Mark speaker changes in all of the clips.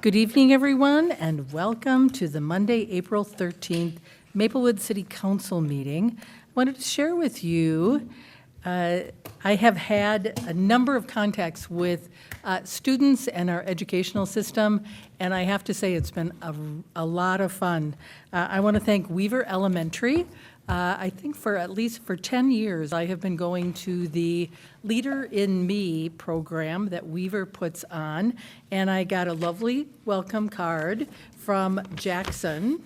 Speaker 1: Good evening, everyone, and welcome to the Monday, April 13th Maplewood City Council meeting. I wanted to share with you, I have had a number of contacts with students and our educational system, and I have to say it's been a lot of fun. I want to thank Weaver Elementary. I think for at least for 10 years, I have been going to the Leader in Me program that Weaver puts on, and I got a lovely welcome card from Jackson.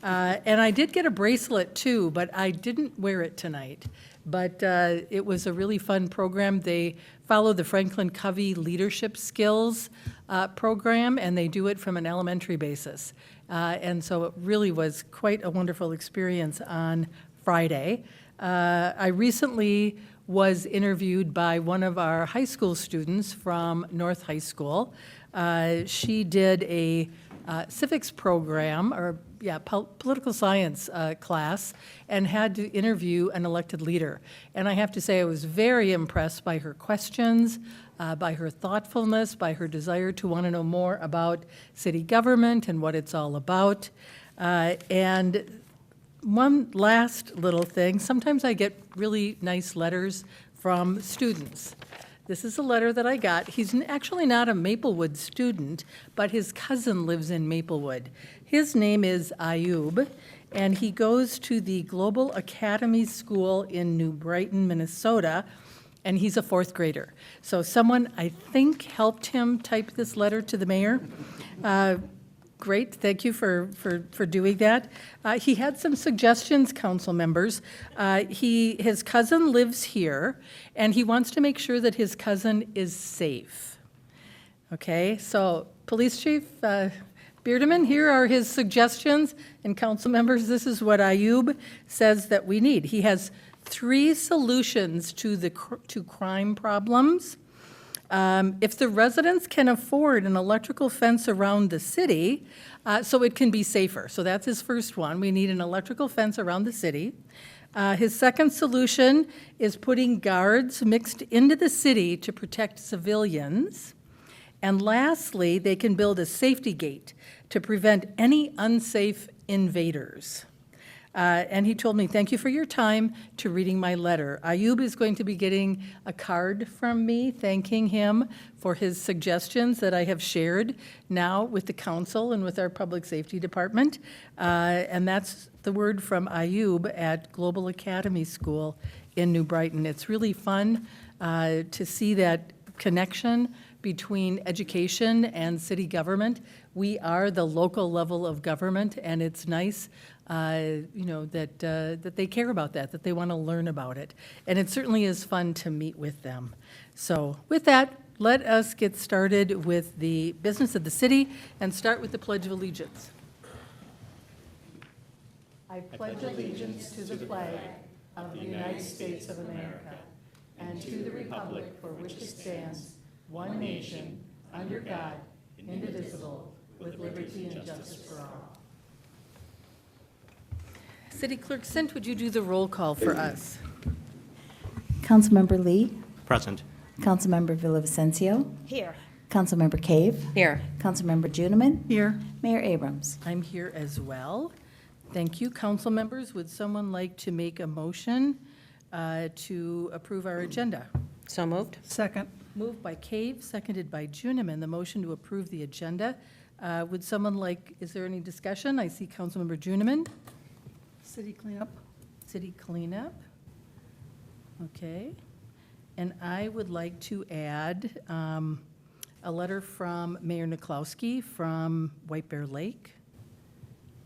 Speaker 1: And I did get a bracelet too, but I didn't wear it tonight. But it was a really fun program. They follow the Franklin Covey Leadership Skills program, and they do it from an elementary basis. And so it really was quite a wonderful experience on Friday. I recently was interviewed by one of our high school students from North High School. She did a civics program, or political science class, and had to interview an elected leader. And I have to say I was very impressed by her questions, by her thoughtfulness, by her desire to want to know more about city government and what it's all about. And one last little thing, sometimes I get really nice letters from students. This is a letter that I got. He's actually not a Maplewood student, but his cousin lives in Maplewood. His name is Ayub, and he goes to the Global Academy School in New Brighton, Minnesota, and he's a fourth grader. So someone, I think, helped him type this letter to the mayor. Great, thank you for doing that. He had some suggestions, council members. His cousin lives here, and he wants to make sure that his cousin is safe. Okay, so Police Chief Beardeman, here are his suggestions, and council members, this is what Ayub says that we need. He has 3 solutions to crime problems. If the residents can afford an electrical fence around the city, so it can be safer. So that's his first one. We need an electrical fence around the city. His second solution is putting guards mixed into the city to protect civilians. And lastly, they can build a safety gate to prevent any unsafe invaders. And he told me, thank you for your time to reading my letter. Ayub is going to be getting a card from me thanking him for his suggestions that I have shared now with the council and with our public safety department. And that's the word from Ayub at Global Academy School in New Brighton. It's really fun to see that connection between education and city government. We are the local level of government, and it's nice that they care about that they want to learn about it. And it certainly is fun to meet with them. So with that, let us get started with the business of the city and start with the Pledge of Allegiance. I pledge allegiance to the flag of the United States of America and to the republic for which it stands, one nation, under God, indivisible, with liberty and justice for all. City Clerk Sint, would you do the roll call for us?
Speaker 2: Councilmember Lee.
Speaker 3: Present.
Speaker 2: Councilmember Villavicencio.
Speaker 4: Here.
Speaker 2: Councilmember Cave.
Speaker 4: Here.
Speaker 2: Councilmember Juneman.
Speaker 1: Here.
Speaker 2: Mayor Abrams.
Speaker 1: I'm here as well. Thank you. Council members, would someone like to make a motion to approve our agenda?
Speaker 4: So moved.
Speaker 1: Second. Moved by Cave, seconded by Juneman, the motion to approve the agenda. Would someone like, is there any discussion? I see Councilmember Juneman. City cleanup. City cleanup. Okay. And I would like to add a letter from Mayor Niklowski from White Bear Lake.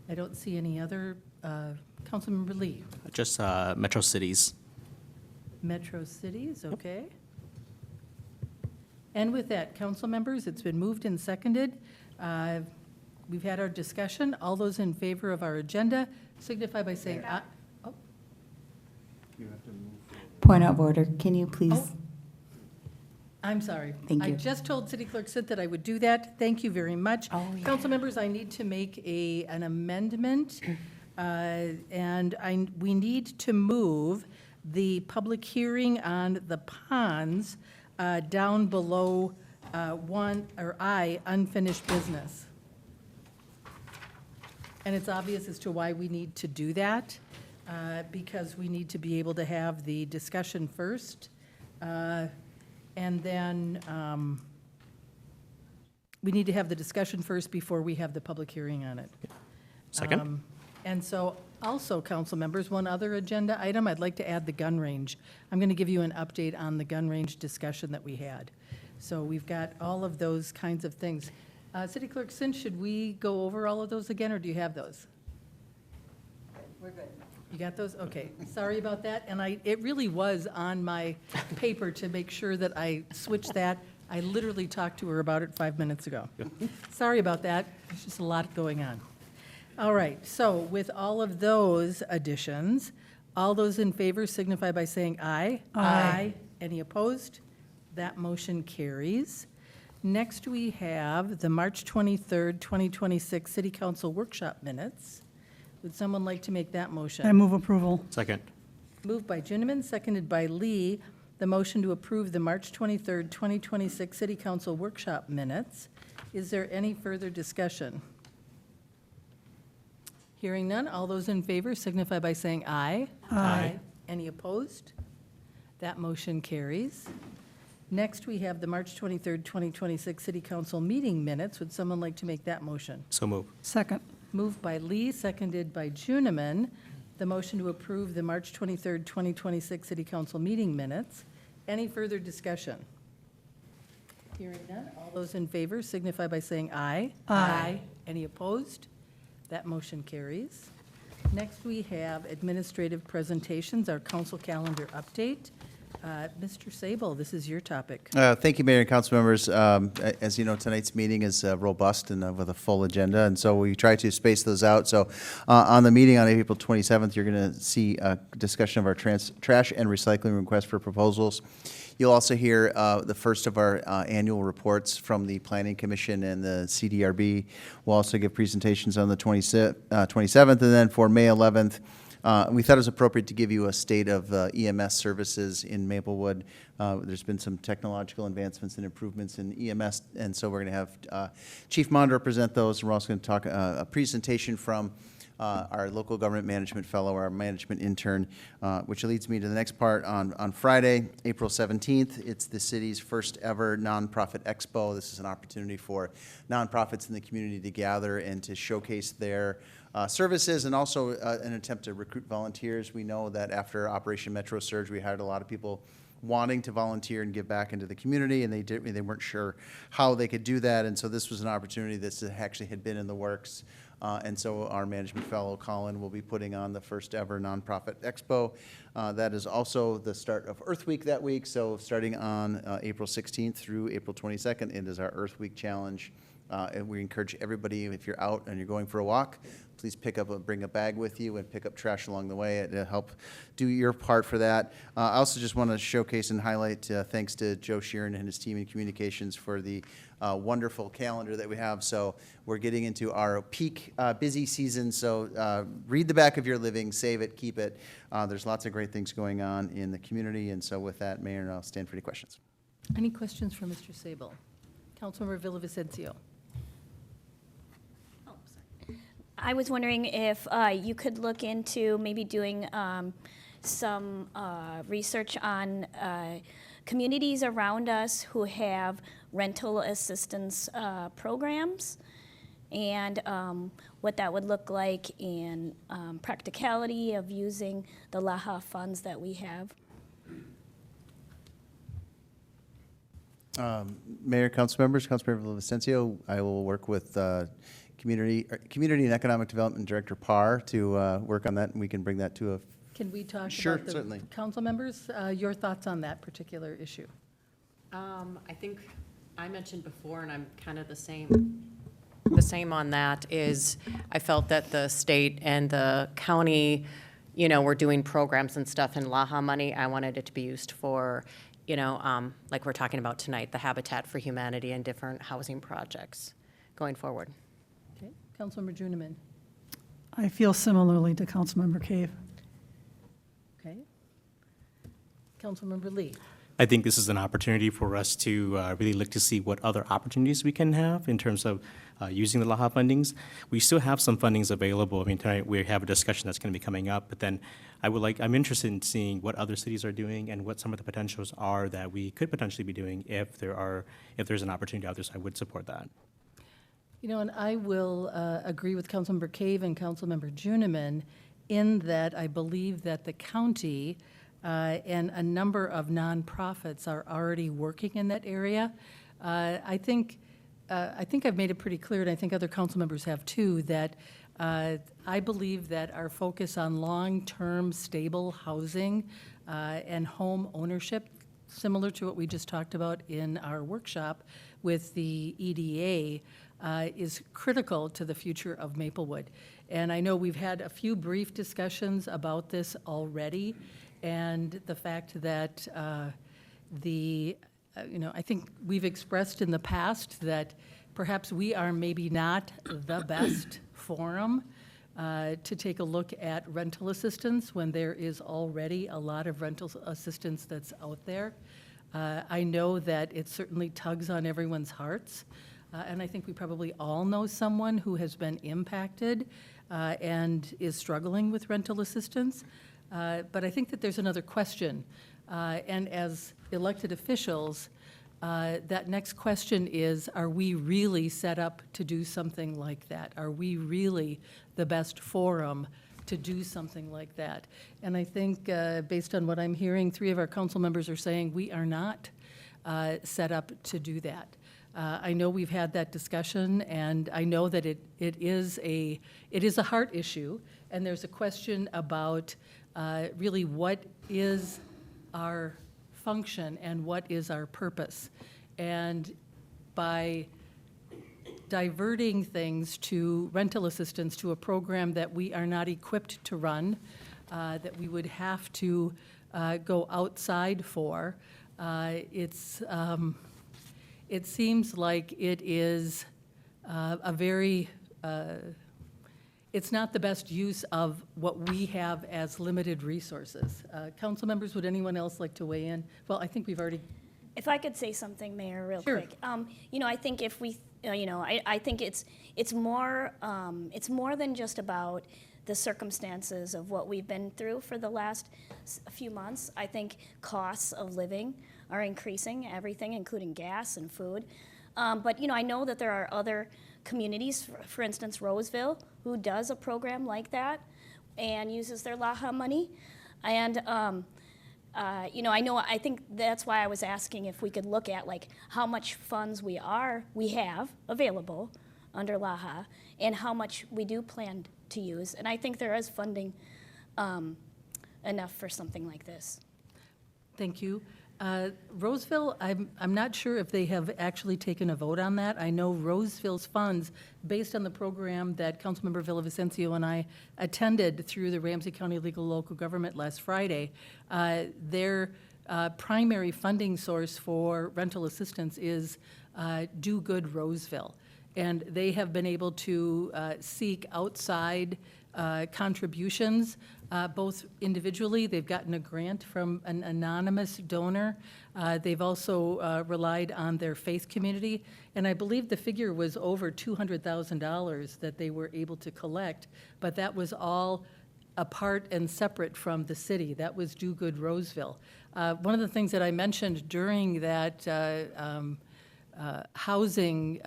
Speaker 1: I don't see any other. Councilmember Lee.
Speaker 3: Just Metro Cities.
Speaker 1: Metro Cities, okay. And with that, council members, it's been moved and seconded. We've had our discussion. All those in favor of our agenda signify by saying aye. Oh.
Speaker 2: Point of order. Can you please?
Speaker 1: Oh. I'm sorry.
Speaker 2: Thank you.
Speaker 1: I just told City Clerk Sid that I would do that. Thank you very much.
Speaker 2: Oh, yeah.
Speaker 1: Council members, I need to make an amendment, and we need to move the public hearing on the ponds down below unfinished business. And it's obvious as to why we need to do that, because we need to be able to have the discussion first, and then we need to have the discussion first before we have the public hearing on it.
Speaker 3: Second?
Speaker 1: And so, also, council members, one other agenda item, I'd like to add the gun range. I'm going to give you an update on the gun range discussion that we had. So we've got all of those kinds of things. City Clerk Sin, should we go over all of those again, or do you have those?
Speaker 2: We're good.
Speaker 1: You got those? Okay, sorry about that. And it really was on my paper to make sure that I switched that. I literally talked to her about it 5 minutes ago. Sorry about that. There's just a lot going on. All right, so with all of those additions, all those in favor signify by saying aye. Aye. Any opposed? That motion carries. Next, we have the March 23rd, 2026 City Council Workshop Minutes. Would someone like to make that motion?
Speaker 4: I move approval.
Speaker 3: Second.
Speaker 1: Moved by Juniman, seconded by Lee, the motion to approve the March 23rd, 2026 City Council Workshop Minutes. Is there any further discussion? Hearing none, all those in favor signify by saying aye.
Speaker 3: Aye.
Speaker 1: Any opposed? That motion carries. Next, we have the March 23rd, 2026 City Council meeting minutes. Would someone like to make that motion?
Speaker 3: So move.
Speaker 4: Second.
Speaker 1: Moved by Lee, seconded by Juniman, the motion to approve the March 23rd, 2026 City Council meeting minutes. Any further discussion? Hearing none, all those in favor signify by saying aye.
Speaker 4: Aye.
Speaker 1: Any opposed? That motion carries. Next, we have administrative presentations, our council calendar update. Mr. Sable, this is your topic.
Speaker 5: Thank you, Mayor and council members. As you know, tonight's meeting is robust and with a full agenda, and so we try to space those out. So on the meeting on April 27th, you're going to see a discussion of our trash and recycling request for proposals. You'll also hear the first of our annual reports from the Planning Commission and the CDRB. We'll also give presentations on the 27th, and then for May 11th, we thought it was appropriate to give you a state of EMS services in Maplewood. There's been some technological advancements and improvements in EMS, and so we're going to have Chief Monder present those. We're also going to talk a presentation from our local government management fellow, our management intern, which leads me to the next part. On Friday, April 17th, it's the city's first ever nonprofit expo. This is an opportunity for nonprofits in the community to gather and to showcase their services, and also an attempt to recruit volunteers. We know that after Operation Metro Surge, we hired a lot of people wanting to volunteer and give back into the community, and they weren't sure how they could do that, and so this was an opportunity that actually had been in the works. And so our management fellow, Colin, will be putting on the first ever nonprofit expo. That is also the start of Earth Week that week, so starting on April 16th through April 22nd, it is our Earth Week Challenge. And we encourage everybody, if you're out and you're going for a walk, please bring a bag with you and pick up trash along the way to help do your part for that. I also just want to showcase and highlight thanks to Joe Sheeran and his team in communications for the wonderful calendar that we have. So we're getting into our peak busy season, so read the back of your living, save it, keep it. There's lots of great things going on in the community, and so with that, Mayor, I'll stand for any questions.
Speaker 1: Any questions for Mr. Sable? Councilmember Villavicencio.
Speaker 6: I was wondering if you could look into maybe doing some research on communities around us who have rental assistance programs, and what that would look like in practicality of using the LAHA funds that we have.
Speaker 5: Mayor, council members, Councilmember Villavicencio, I will work with Community and Economic Development Director Parr to work on that, and we can bring that to a.
Speaker 1: Can we talk
Speaker 5: Sure,
Speaker 1: about the
Speaker 5: certainly.
Speaker 1: council members, your thoughts on that particular issue?
Speaker 7: I think I mentioned before, and I'm kind of the same on that, is I felt that the state and the county, were doing programs and stuff in LAHA money. I wanted it to be used for, like we're talking about tonight, the Habitat for Humanity and different housing projects going forward.
Speaker 1: Okay, Councilmember Juniman.
Speaker 4: I feel similarly to Councilmember Cave.
Speaker 1: Okay. Councilmember Lee.
Speaker 3: I think this is an opportunity for us to really look to see what other opportunities we can have in terms of using the LAHA fundings. We still have some fundings available. I mean, tonight we have a discussion that's going to be coming up, but then I'm interested in seeing what other cities are doing and what some of the potentials are that we could potentially be doing if there's an opportunity out there, so I would support that.
Speaker 1: You know, and I will agree with Councilmember Cave and Councilmember Juniman in that I believe that the county and a number of nonprofits are already working in that area. I think I've made it pretty clear, and I think other council members have too, that I believe that our focus on long-term stable housing and home ownership, similar to what we just talked about in our workshop with the EDA, is critical to the future of Maplewood. And I know we've had a few brief discussions about this already, and the fact that I think we've expressed in the past that perhaps we are maybe not the best forum to take a look at rental assistance when there is already a lot of rental assistance that's out there. I know that it certainly tugs on everyone's hearts, and I think we probably all know someone who has been impacted and is struggling with rental assistance. But I think that there's another question, and as elected officials, that next question is, are we really set up to do something like that? Are we really the best forum to do something like that? And I think, based on what I'm hearing, 3 of our council members are saying we are not set up to do that. I know we've had that discussion, and I know that it is a heart issue, and there's a question about really what is our function and what is our purpose. And by diverting things to rental assistance, to a program that we are not equipped to run, that we would have to go outside for, it seems like it is it's not the best use of what we have as limited resources. Council members, would anyone else like to weigh in? Well, I think we've already.
Speaker 6: If I could say something, Mayor, real
Speaker 1: Sure.
Speaker 6: quick. I think if we, I think it's more than just about the circumstances of what we've been through for the last few months. I think costs of living are increasing, everything, including gas and food. But, I know that there are other communities, for instance, Roseville, who does a program like that and uses their LAHA money. And, I think that's why I was asking if we could look at like how much funds we have available under LAHA and how much we do plan to use. And I think there is funding enough for something like this.
Speaker 1: Thank you. Roseville, I'm not sure if they have actually taken a vote on that. I know Roseville's funds, based on the program that Councilmember Villavicencio and I attended through the Ramsey County Legal Local Government last Friday, their primary funding source for rental assistance is Do Good Roseville. And they have been able to seek outside contributions, both individually. They've gotten a grant from an anonymous donor. They've also relied on their faith community. And I believe the figure was over $200,000 that they were able to collect, but that was all apart and separate from the city. That was Do Good Roseville. One of the things that I mentioned during that housing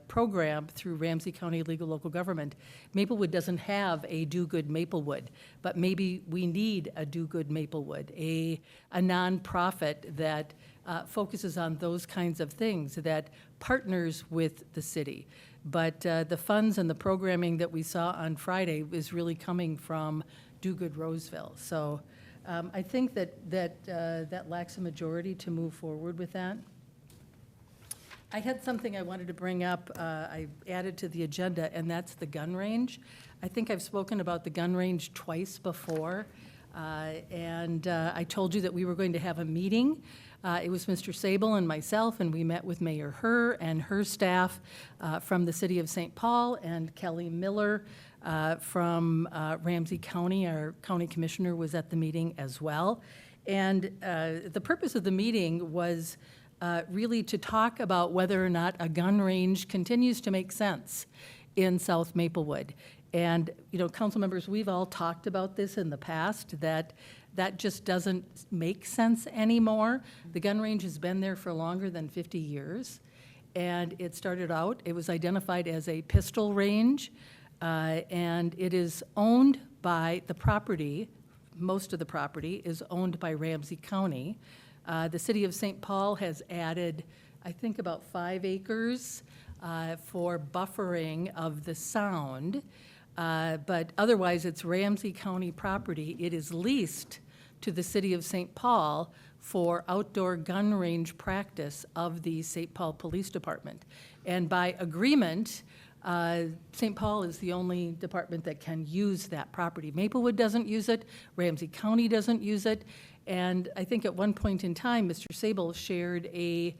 Speaker 1: program through Ramsey County Legal Local Government, Maplewood doesn't have a Do Good Maplewood, but maybe we need a Do Good Maplewood, a nonprofit that focuses on those kinds of things, that partners with the city. But the funds and the programming that we saw on Friday is really coming from Do Good Roseville. So I think that lacks a majority to move forward with that. I had something I wanted to bring up, I added to the agenda, and that's the gun range. I think I've spoken about the gun range twice before, and I told you that we were going to have a meeting. It was Mr. Sable and myself, and we met with Mayor Herr and her staff from the city of St. Paul, and Kelly Miller from Ramsey County. Our county commissioner was at the meeting as well. And the purpose of the meeting was really to talk about whether or not a gun range continues to make sense in South Maplewood. And, council members, we've all talked about this in the past, that just doesn't make sense anymore. The gun range has been there for longer than 50 years. And it started out, it was identified as a pistol range, and it is owned by the property, most of the property is owned by Ramsey County. The city of St. Paul has added, I think, about 5 acres for buffering of the sound. But otherwise, it's Ramsey County property. It is leased to the city of St. Paul for outdoor gun range practice of the St. Paul Police Department. And by agreement, St. Paul is the only department that can use that property. Maplewood doesn't use it, Ramsey County doesn't use it, and I think at one point in time, Mr. Sable shared a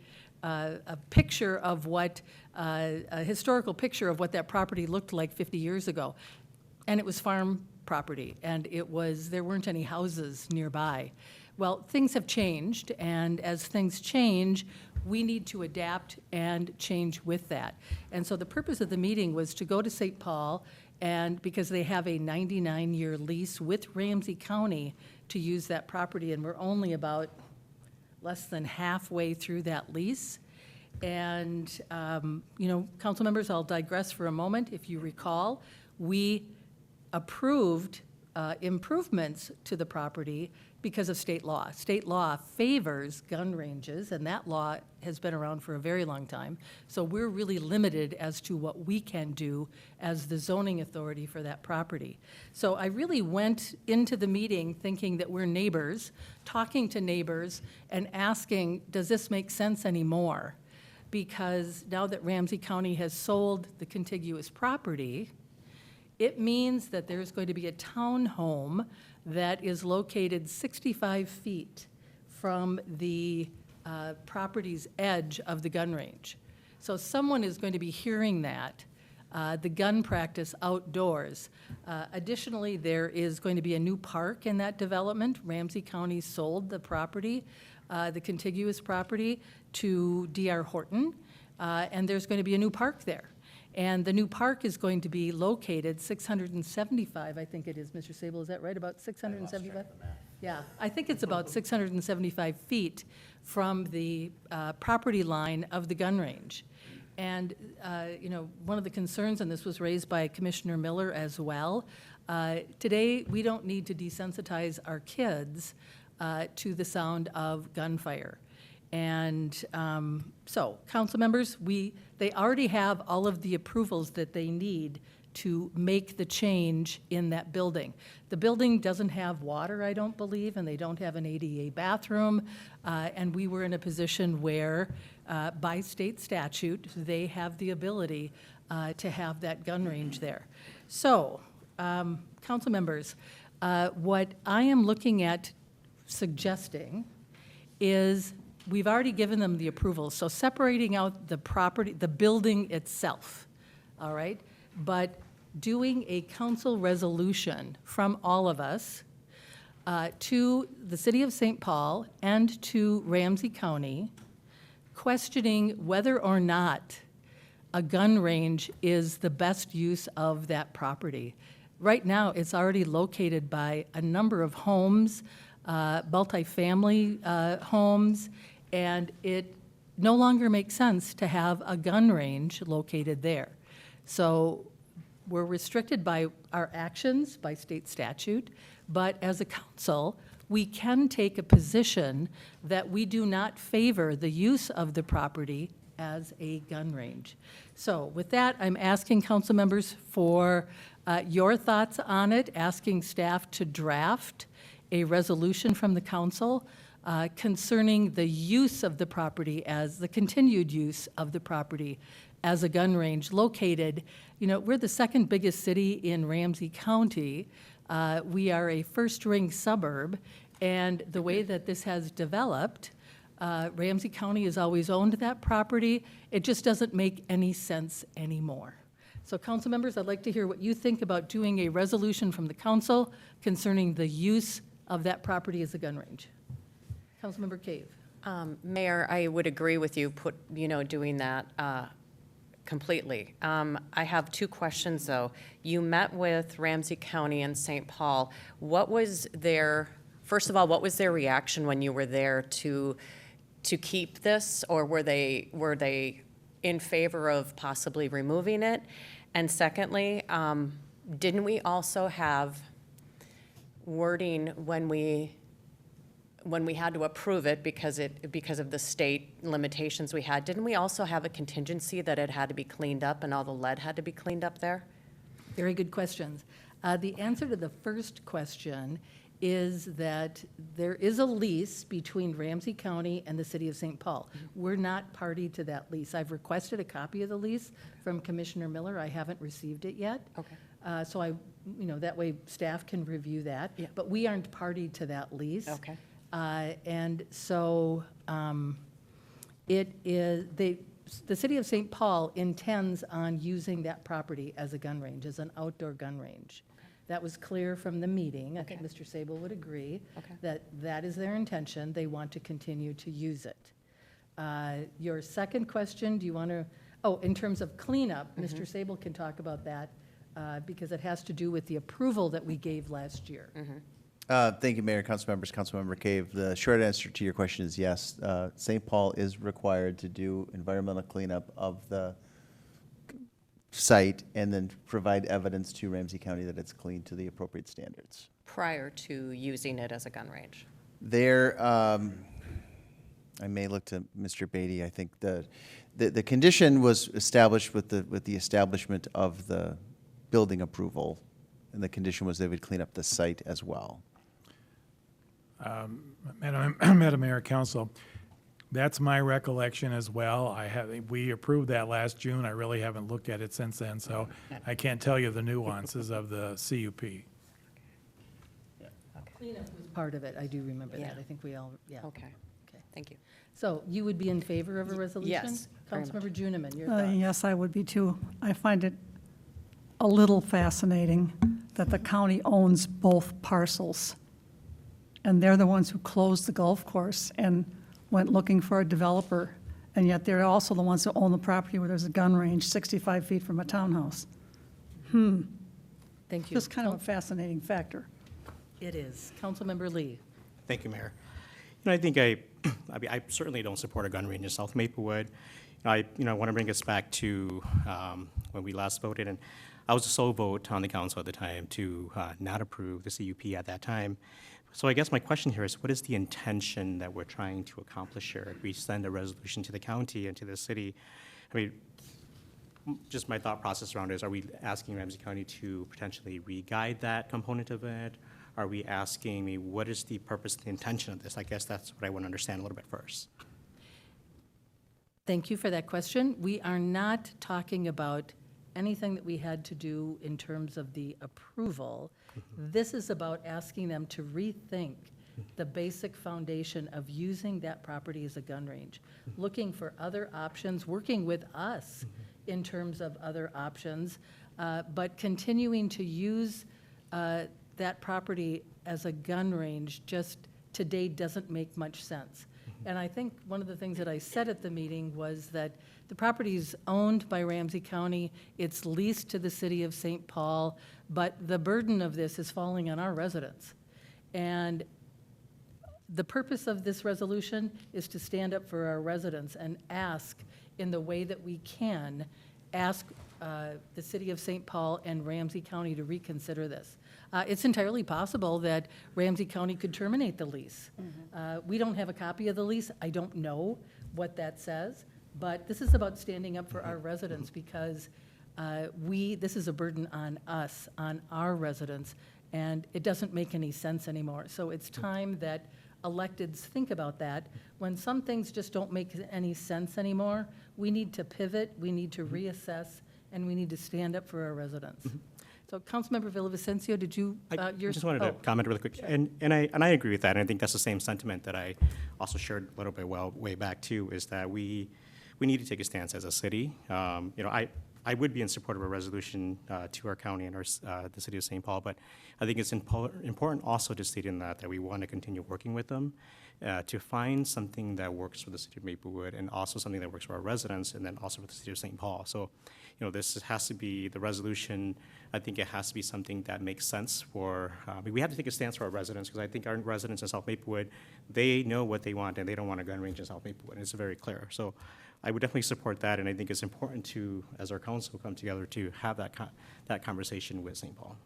Speaker 1: picture of what, a historical picture of what that property looked like 50 years ago. And it was farm property, and there weren't any houses nearby. Well, things have changed, and as things change, we need to adapt and change with that. And so the purpose of the meeting was to go to St. Paul, and because they have a 99-year lease with Ramsey County to use that property, and we're only about less than halfway through that lease. And, council members, I'll digress for a moment. If you recall, we approved improvements to the property because of state law. State law favors gun ranges, and that law has been around for a very long time. So we're really limited as to what we can do as the zoning authority for that property. So I really went into the meeting thinking that we're neighbors, talking to neighbors, and asking, does this make sense anymore? Because now that Ramsey County has sold the contiguous property, it means that there's going to be a townhome that is located 65 feet from the property's edge of the gun range. So someone is going to be hearing that, the gun practice outdoors. Additionally, there is going to be a new park in that development. Ramsey County sold the property, the contiguous property, to D.R. Horton, and there's going to be a new park there. And the new park is going to be located 675, I think it is, Mr. Sable, is that right, about 675? Yeah, I think it's about 675 feet from the property line of the gun range. And, one of the concerns, and this was raised by Commissioner Miller as well, today we don't need to desensitize our kids to the sound of gunfire. And so, council members, they already have all of the approvals that they need to make the change in that building. The building doesn't have water, I don't believe, and they don't have an ADA bathroom. And we were in a position where, by state statute, they have the ability to have that gun range there. So, council members, what I am looking at suggesting is we've already given them the approval, so separating out the property, the building itself, all right? But doing a council resolution from all of us to the city of St. Paul and to Ramsey County, questioning whether or not a gun range is the best use of that property. Right now, it's already located by a number of homes, multifamily homes, and it no longer makes sense to have a gun range located there. So we're restricted by our actions, by state statute, but as a council, we can take a position that we do not favor the use of the property as a gun range. So with that, I'm asking council members for your thoughts on it, asking staff to draft a resolution from the council concerning the use of the property as the continued use of the property as a gun range located, we're the second biggest city in Ramsey County. We are a first-ring suburb, and the way that this has developed, Ramsey County has always owned that property. It just doesn't make any sense anymore. So council members, I'd like to hear what you think about doing a resolution from the council concerning the use of that property as a gun range. Councilmember Cave.
Speaker 7: Mayor, I would agree with you, doing that completely. I have two questions, though. You met with Ramsey County and St. Paul. First of all, what was their reaction when you were there to keep this, or were they in favor of possibly removing it? And secondly, didn't we also have wording when we had to approve it because of the state limitations we had? Didn't we also have a contingency that it had to be cleaned up and all the lead had to be cleaned up there?
Speaker 1: Very good questions. The answer to the first question is that there is a lease between Ramsey County and the city of St. Paul. We're not party to that lease. I've requested a copy of the lease from Commissioner Miller. I haven't received it yet.
Speaker 7: Okay.
Speaker 1: So that way staff can review that.
Speaker 7: Yeah.
Speaker 1: But we aren't party to that lease.
Speaker 7: Okay.
Speaker 1: And so it is, the city of St. Paul intends on using that property as a gun range, as an outdoor gun range. That was clear from the meeting. I think
Speaker 7: Okay.
Speaker 1: Mr. Sable would agree
Speaker 7: Okay.
Speaker 1: that that is their intention. They want to continue to use it. Your second question, do you want to, in terms of cleanup, Mr. Sable can talk about that because it has to do with the approval that we gave last year.
Speaker 5: Thank you, Mayor, council members, Councilmember Cave. The short answer to your question is yes. St. Paul is required to do environmental cleanup of the site and then provide evidence to Ramsey County that it's clean to the appropriate standards.
Speaker 7: Prior to using it as a gun range.
Speaker 5: There, I may look to Mr. Beatty. I think the condition was established with the establishment of the building approval, and the condition was they would clean up the site as well.
Speaker 8: Madam Mayor, Council, that's my recollection as well. We approved that last June. I really haven't looked at it since then, so I can't tell you the nuances of the CUP.
Speaker 1: Cleanup was part of it. I do remember that.
Speaker 7: Yeah.
Speaker 1: I think we all, yeah.
Speaker 7: Okay.
Speaker 1: Okay.
Speaker 7: Thank you.
Speaker 1: So you would be in favor of a resolution?
Speaker 7: yes, very much.
Speaker 1: Councilmember Juniman, your thoughts?
Speaker 4: Yes, I would be too. I find it a little fascinating that the county owns both parcels. And they're the ones who closed the golf course and went looking for a developer. And yet they're also the ones who own the property where there's a gun range 65 feet from a townhouse.
Speaker 1: Thank you.
Speaker 4: Just kind of a fascinating factor.
Speaker 1: It is. Councilmember Lee.
Speaker 3: Thank you, Mayor. I think I certainly don't support a gun range in South Maplewood. I want to bring us back to when we last voted, and I was the sole vote on the council at the time to not approve the CUP at that time. So I guess my question here is, what is the intention that we're trying to accomplish here? If we send a resolution to the county and to the city, just my thought process around it is, are we asking Ramsey County to potentially re-guide that component of it? Are we asking what is the purpose, the intention of this? I guess that's what I want to understand a little bit first.
Speaker 1: Thank you for that question. We are not talking about anything that we had to do in terms of the approval. This is about asking them to rethink the basic foundation of using that property as a gun range, looking for other options, working with us in terms of other options, but continuing to use that property as a gun range just today doesn't make much sense. And I think one of the things that I said at the meeting was that the property is owned by Ramsey County, it's leased to the city of St. Paul, but the burden of this is falling on our residents. And the purpose of this resolution is to stand up for our residents and ask, in the way that we can, ask the city of St. Paul and Ramsey County to reconsider this. It's entirely possible that Ramsey County could terminate the lease. We don't have a copy of the lease. I don't know what that says, but this is about standing up for our residents because this is a burden on us, on our residents, and it doesn't make any sense anymore. So it's time that electeds think about that. When some things just don't make any sense anymore, we need to pivot, we need to reassess, and we need to stand up for our residents. So Councilmember Villavicencio, did you,
Speaker 3: I just wanted to comment really quick, and I agree with that, and I think that's the same sentiment that I also shared a little bit way back too, is that we need to take a stance as a city. I would be in support of a resolution to our county and the city of St. Paul, but I think it's important also to state in that we want to continue working with them. to find something that works for the city of Maplewood and also something that works for our residents and then also for the city of St. Paul. So, this has to be, the resolution, I think it has to be something that makes sense for, we have to take a stance for our residents because I think our residents in South Maplewood, they know what they want and they don't want a gun range in South Maplewood. It's very clear. So I would definitely support that, and I think it's important to, as our council, come together to have that conversation with St. Paul.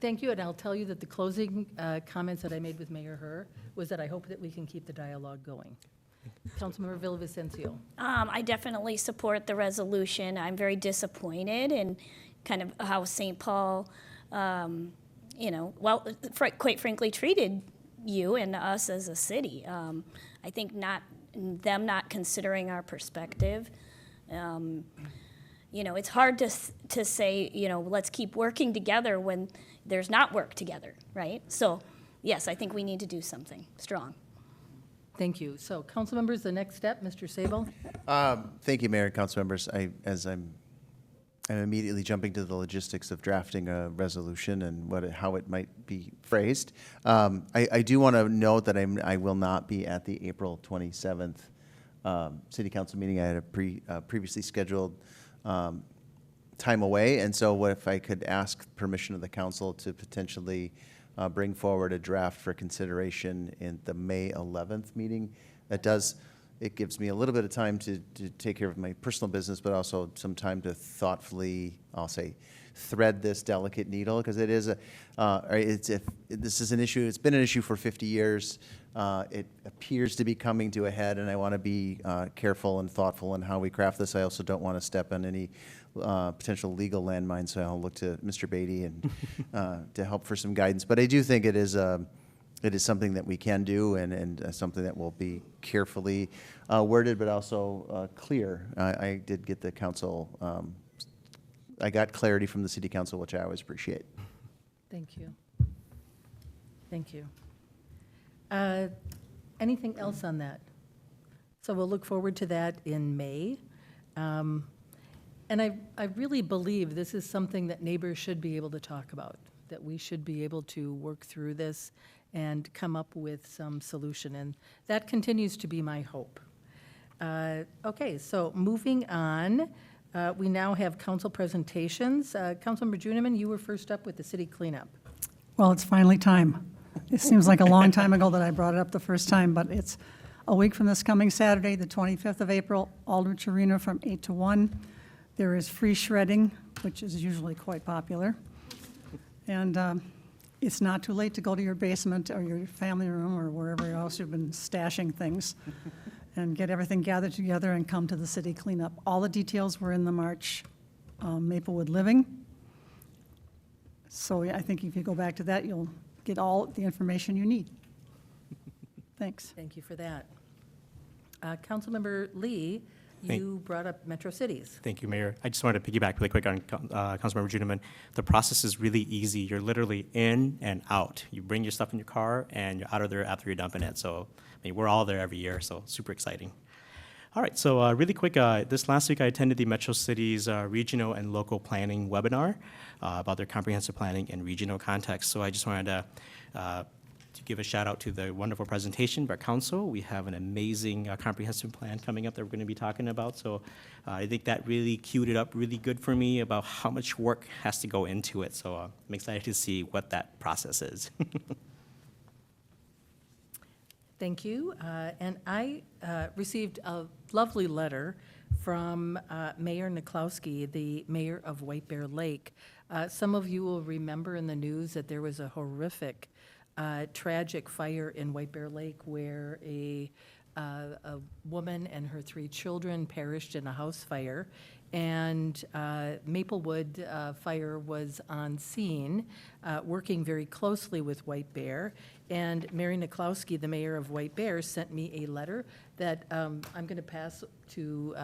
Speaker 1: Thank you, and I'll tell you that the closing comments that I made with Mayor Herr was that I hope that we can keep the dialogue going. Councilmember Villavicencio.
Speaker 6: I definitely support the resolution. I'm very disappointed in kind of how St. Paul, quite frankly, treated you and us as a city. I think them not considering our perspective. It's hard to say, let's keep working together when there's not work together, right? So, yes, I think we need to do something strong.
Speaker 1: Thank you. So, council members, the next step, Mr. Sable.
Speaker 5: Thank you, Mayor and council members. I'm immediately jumping to the logistics of drafting a resolution and how it might be phrased. I do want to note that I will not be at the April 27th city council meeting. I had a previously scheduled time away, and so what if I could ask permission of the council to potentially bring forward a draft for consideration in the May 11th meeting? It gives me a little bit of time to take care of my personal business, but also some time to thoughtfully, I'll say, thread this delicate needle, because it is this is an issue. It's been an issue for 50 years. It appears to be coming to a head, and I want to be careful and thoughtful in how we craft this. I also don't want to step on any potential legal landmines, so I'll look to Mr. Beatty and to help for some guidance. But I do think it is something that we can do, and something that will be carefully worded, but also clear. I did get the council. I got clarity from the city council, which I always appreciate.
Speaker 1: Thank you. Thank you. Anything else on that? So we'll look forward to that in May. And I really believe this is something that neighbors should be able to talk about, that we should be able to work through this and come up with some solution. And that continues to be my hope. Okay, so moving on, we now have council presentations. Councilmember Juniman, you were first up with the city cleanup.
Speaker 4: Well, it's finally time. It seems like a long time ago that I brought it up the first time, but it's a week from this coming Saturday, the 25th of April, Aldrich Arena from 8 to 1. There is free shredding, which is usually quite popular. And it's not too late to go to your basement or your family room or wherever else you've been stashing things and get everything gathered together and come to the city cleanup. All the details were in the March Maplewood Living. So I think if you go back to that, you'll get all the information you need. Thanks.
Speaker 1: Thank you for that. Councilmember Lee, you brought up Metro Cities.
Speaker 3: Thank you, Mayor. I just wanted to piggyback really quick on Councilmember Juniman. The process is really easy. You're literally in and out. You bring your stuff in your car, and you're out of there after you're dumping it. So, we're all there every year, so super exciting. All right, so really quick, this last week I attended the Metro Cities Regional and Local Planning webinar about their comprehensive planning and regional context. So I just wanted to give a shout out to the wonderful presentation by council. We have an amazing comprehensive plan coming up that we're going to be talking about. So I think that really queued it up really good for me about how much work has to go into it. So I'm excited to see what that process is.
Speaker 1: Thank you. And I received a lovely letter from Mayor Niklowski, the mayor of White Bear Lake. Some of you will remember in the news that there was a horrific, tragic fire in White Bear Lake where a woman and her 3 children perished in a house fire. And Maplewood Fire was on scene, working very closely with White Bear. And Mary Niklowski, the mayor of White Bear, sent me a letter that I'm going to pass to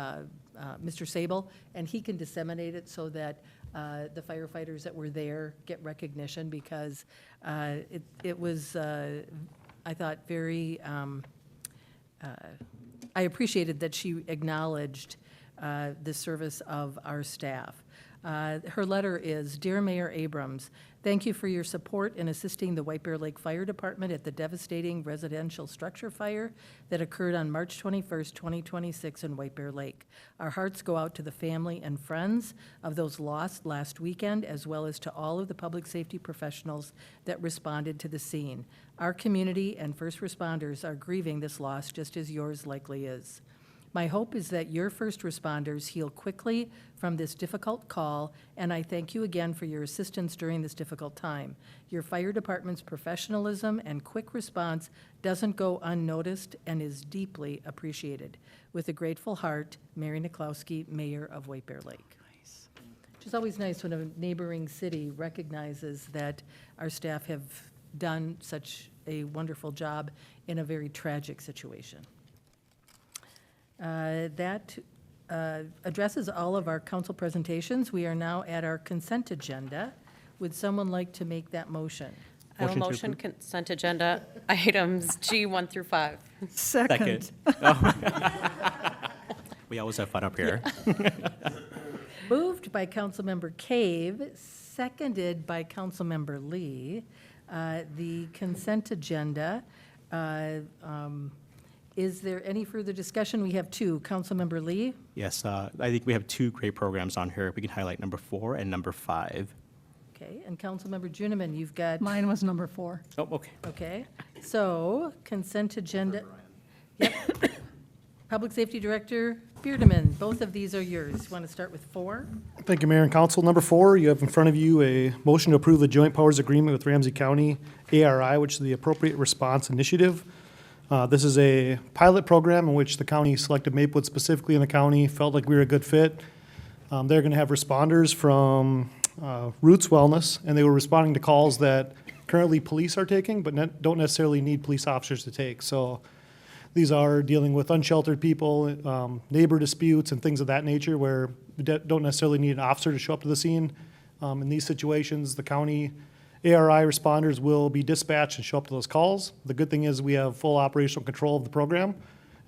Speaker 1: Mr. Sable, and he can disseminate it so that the firefighters that were there get recognition, because it was, I thought, very, I appreciated that she acknowledged the service of our staff. Her letter is, Dear Mayor Abrams, Thank you for your support in assisting the White Bear Lake Fire Department at the devastating residential structure fire that occurred on March 21st, 2026 in White Bear Lake. Our hearts go out to the family and friends of those lost last weekend, as well as to all of the public safety professionals that responded to the scene. Our community and first responders are grieving this loss just as yours likely is. My hope is that your first responders heal quickly from this difficult call, and I thank you again for your assistance during this difficult time. Your fire department's professionalism and quick response doesn't go unnoticed and is deeply appreciated. With a grateful heart, Mary Niklowski, Mayor of White Bear Lake. Which is always nice when a neighboring city recognizes that our staff have done such a wonderful job in a very tragic situation. That addresses all of our council presentations. We are now at our consent agenda. Would someone like to make that motion?
Speaker 7: I will
Speaker 3: Motion to
Speaker 7: motion consent agenda items G1 through 5.
Speaker 4: Second.
Speaker 3: We always have fun up here.
Speaker 1: Moved by Councilmember Cave, seconded by Councilmember Lee. The consent agenda. Is there any further discussion? We have two. Councilmember Lee?
Speaker 3: Yes, I think we have two great programs on here. We can highlight number 4 and number 5.
Speaker 1: Okay, and Councilmember Juniman, you've got,
Speaker 4: Mine was number 4.
Speaker 3: Oh, okay.
Speaker 1: okay. So, consent agenda. Yep. Public Safety Director Beardeman, both of these are yours. Want to start with 4?
Speaker 9: Thank you, Mayor and Council. Number 4, you have in front of you a motion to approve the joint powers agreement with Ramsey County ARI, which is the Appropriate Response Initiative. This is a pilot program in which the county selected Maplewood specifically in the county, felt like we were a good fit. They're going to have responders from Roots Wellness, and they were responding to calls that currently police are taking, but don't necessarily need police officers to take. So these are dealing with unsheltered people, neighbor disputes, and things of that nature where we don't necessarily need an officer to show up to the scene. In these situations, the county ARI responders will be dispatched and show up to those calls. The good thing is we have full operational control of the program,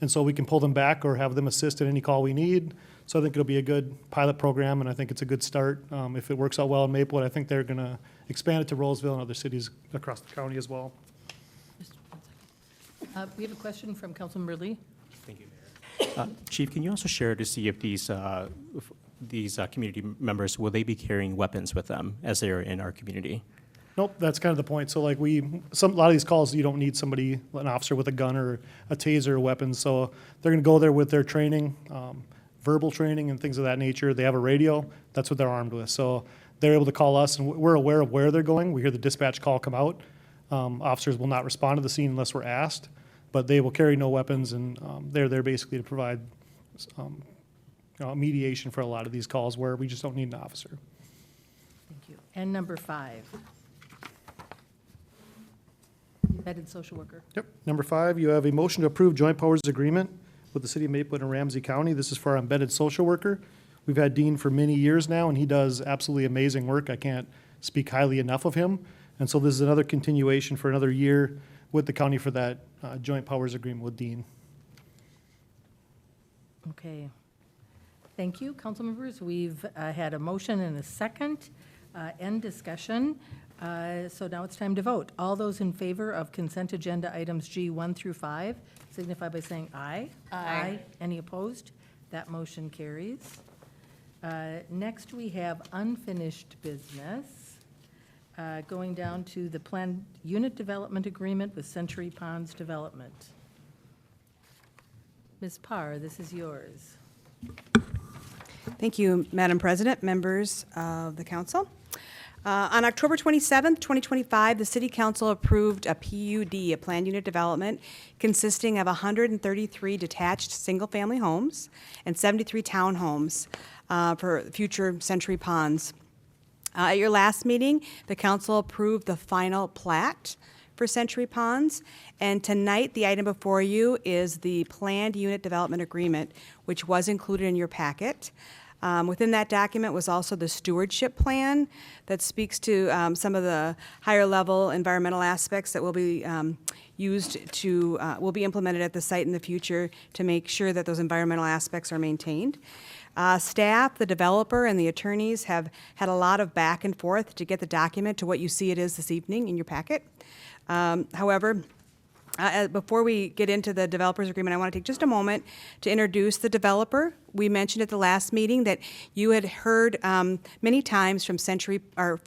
Speaker 9: and so we can pull them back or have them assist in any call we need. So I think it'll be a good pilot program, and I think it's a good start. If it works out well in Maplewood, I think they're going to expand it to Roseville and other cities across the county as well.
Speaker 1: We have a question from Councilmember Lee.
Speaker 3: Thank you, Mayor. Chief, can you also share to see if these community members, will they be carrying weapons with them as they're in our community?
Speaker 9: Nope, that's kind of the point. So like a lot of these calls, you don't need somebody, an officer with a gun or a taser or weapons. So they're going to go there with their training, verbal training and things of that nature. They have a radio. That's what they're armed with. So they're able to call us, and we're aware of where they're going. We hear the dispatch call come out. Officers will not respond to the scene unless we're asked, but they will carry no weapons, and they're there basically to provide mediation for a lot of these calls where we just don't need an officer.
Speaker 1: Thank you. And number 5. Embedded social worker.
Speaker 9: Yep. Number 5, you have a motion to approve joint powers agreement with the city of Maplewood and Ramsey County. This is for our embedded social worker. We've had Dean for many years now, and he does absolutely amazing work. I can't speak highly enough of him. And so this is another continuation for another year with the county for that joint powers agreement with Dean.
Speaker 1: Okay. Thank you, council members. We've had a motion and a second. End discussion. So now it's time to vote. All those in favor of consent agenda items G1 through 5 signify by saying aye. Aye. Any opposed? That motion carries. Next, we have unfinished business. Going down to the planned unit development agreement with Century Ponds Development. Ms. Parr, this is yours.
Speaker 2: Thank you, Madam President, members of the council. On October 27th, 2025, the City Council approved a PUD, a planned unit development, consisting of 133 detached single-family homes and 73 townhomes for future Century Ponds. At your last meeting, the council approved the final plat for Century Ponds, and tonight the item before you is the planned unit development agreement, which was included in your packet. Within that document was also the stewardship plan that speaks to some of the higher level environmental aspects that will be will be implemented at the site in the future to make sure that those environmental aspects are maintained. Staff, the developer, and the attorneys have had a lot of back and forth to get the document to what you see it is this evening in your packet. However, before we get into the developers agreement, I want to take just a moment to introduce the developer. We mentioned at the last meeting that you had heard many times from D.R.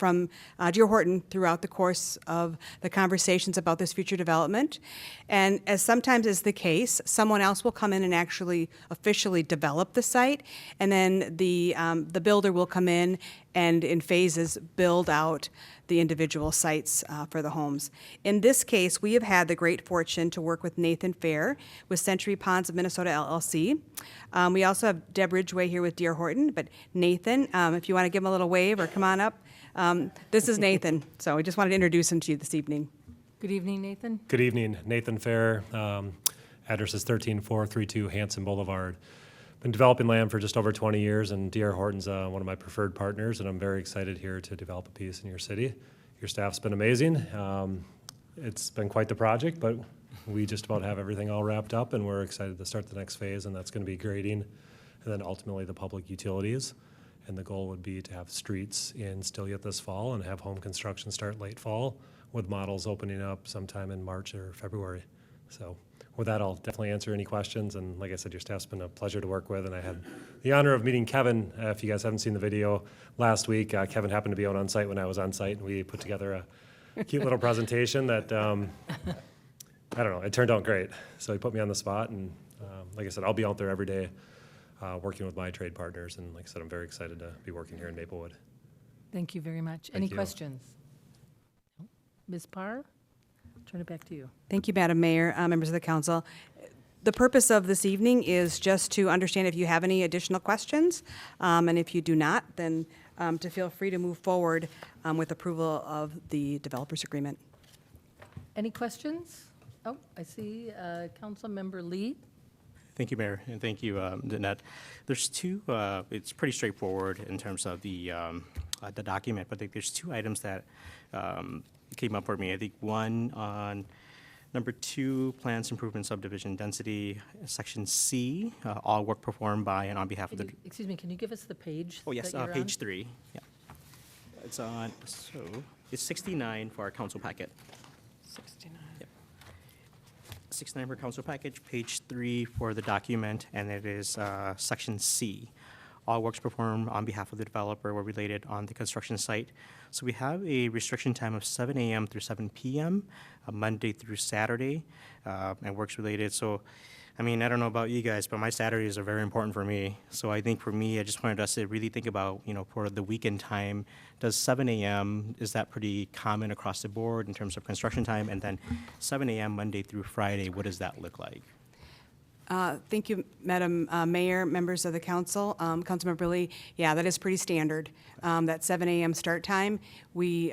Speaker 2: Horton throughout the course of the conversations about this future development. And as sometimes is the case, someone else will come in and actually officially develop the site, and then the builder will come in and in phases build out the individual sites for the homes. In this case, we have had the great fortune to work with Nathan Fair with Century Ponds of Minnesota LLC. We also have Deb Ridgway here with D.R. Horton, but Nathan, if you want to give him a little wave or come on up. This is Nathan, so I just wanted to introduce him to you this evening.
Speaker 1: Good evening, Nathan.
Speaker 10: Good evening, Nathan Fair. Address is 13432 Hanson Boulevard. Been developing land for just over 20 years, and D.R. Horton's one of my preferred partners, and I'm very excited here to develop a piece in your city. Your staff's been amazing. It's been quite the project, but we just about have everything all wrapped up, and we're excited to start the next phase, and that's going to be grading, and then ultimately the public utilities. And the goal would be to have streets in still yet this fall and have home construction start late fall, with models opening up sometime in March or February. So with that, I'll definitely answer any questions. And like I said, your staff's been a pleasure to work with. And I had the honor of meeting Kevin. If you guys haven't seen the video last week, Kevin happened to be out on site when I was on site, and we put together a cute little presentation that, I don't know, it turned out great. So he put me on the spot. And like I said, I'll be out there every day working with my trade partners. And like I said, I'm very excited to be working here in Maplewood.
Speaker 1: Thank you very much. Any
Speaker 10: you.
Speaker 1: questions? Ms. Parr, turn it back to you.
Speaker 2: Thank you, Madam Mayor, members of the council. The purpose of this evening is just to understand if you have any additional questions, and if you do not, then to feel free to move forward with approval of the developers agreement.
Speaker 1: Any questions? Oh, I see Councilmember Lee.
Speaker 3: Thank you, Mayor, and thank you, Danette. There's two, it's pretty straightforward in terms of the document, but I think there's two items that came up for me. I think one on number 2, plans, improvement, subdivision density, section C, all work performed by and on behalf of the.
Speaker 1: Excuse me, can you give us the page?
Speaker 3: Oh, yes,
Speaker 1: that you're
Speaker 3: page
Speaker 1: on?
Speaker 3: 3, yeah. It's on, so, it's 69 for our council packet.
Speaker 7: 69.
Speaker 3: 69 for council package, page 3 for the document, and it is section C. All works performed on behalf of the developer were related on the construction site. So we have a restriction time of 7 a.m. through 7 p.m., Monday through Saturday, and works related. So, I mean, I don't know about you guys, but my Saturdays are very important for me. So I think for me, I just wanted us to really think about, you know, for the weekend time, does 7 a.m., is that pretty common across the board in terms of construction time? And then 7 a.m. Monday through Friday, what does that look like?
Speaker 2: Thank you, Madam Mayor, members of the council. Councilmember Lee, yeah, that is pretty standard. That 7 a.m. start time, we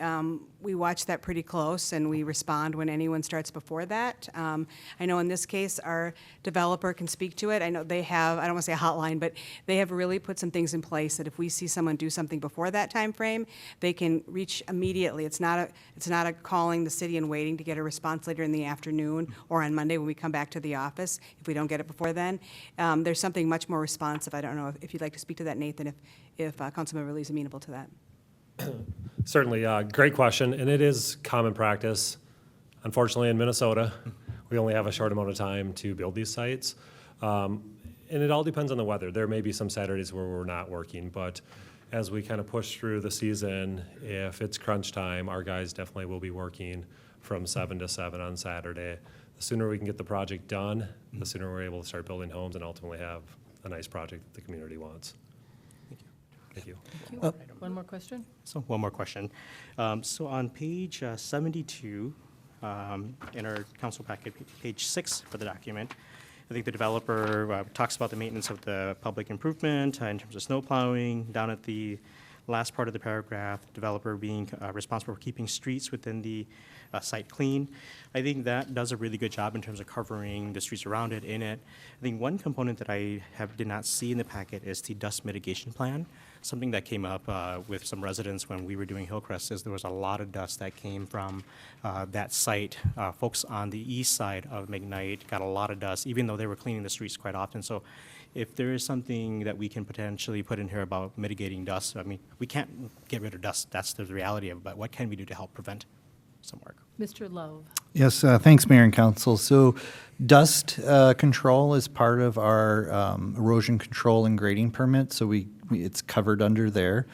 Speaker 2: watch that pretty close, and we respond when anyone starts before that. I know in this case, our developer can speak to it. I know they have, I don't want to say a hotline, but they have really put some things in place that if we see someone do something before that time frame, they can reach immediately. It's not a calling the city and waiting to get a response later in the afternoon or on Monday when we come back to the office if we don't get it before then. There's something much more responsive. I don't know if you'd like to speak to that, Nathan, if Councilmember Lee is amenable to that.
Speaker 10: Certainly, great question, and it is common practice. Unfortunately, in Minnesota, we only have a short amount of time to build these sites. And it all depends on the weather. There may be some Saturdays where we're not working, but as we kind of push through the season, if it's crunch time, our guys definitely will be working from 7 to 7 on Saturday. The sooner we can get the project done, the sooner we're able to start building homes and ultimately have a nice project that the community wants. Thank you.
Speaker 1: Thank you. One more question?
Speaker 3: So one more question. So on page 72, in our council packet, page 6 for the document, I think the developer talks about the maintenance of the public improvement in terms of snow plowing. Down at the last part of the paragraph, developer being responsible for keeping streets within the site clean. I think that does a really good job in terms of covering the streets around it, in it. I think one component that I did not see in the packet is the dust mitigation plan. something that came up with some residents when we were doing Hillcrest is there was a lot of dust that came from that site. Folks on the east side of McKnight got a lot of dust, even though they were cleaning the streets quite often. So if there is something that we can potentially put in here about mitigating dust, I mean, we can't get rid of dust. That's the reality of it. But what can we do to help prevent some work?
Speaker 1: Mr. Love.
Speaker 11: Yes, thanks, Mayor and Council. So dust control is part of our erosion control and grading permit, so it's covered under there.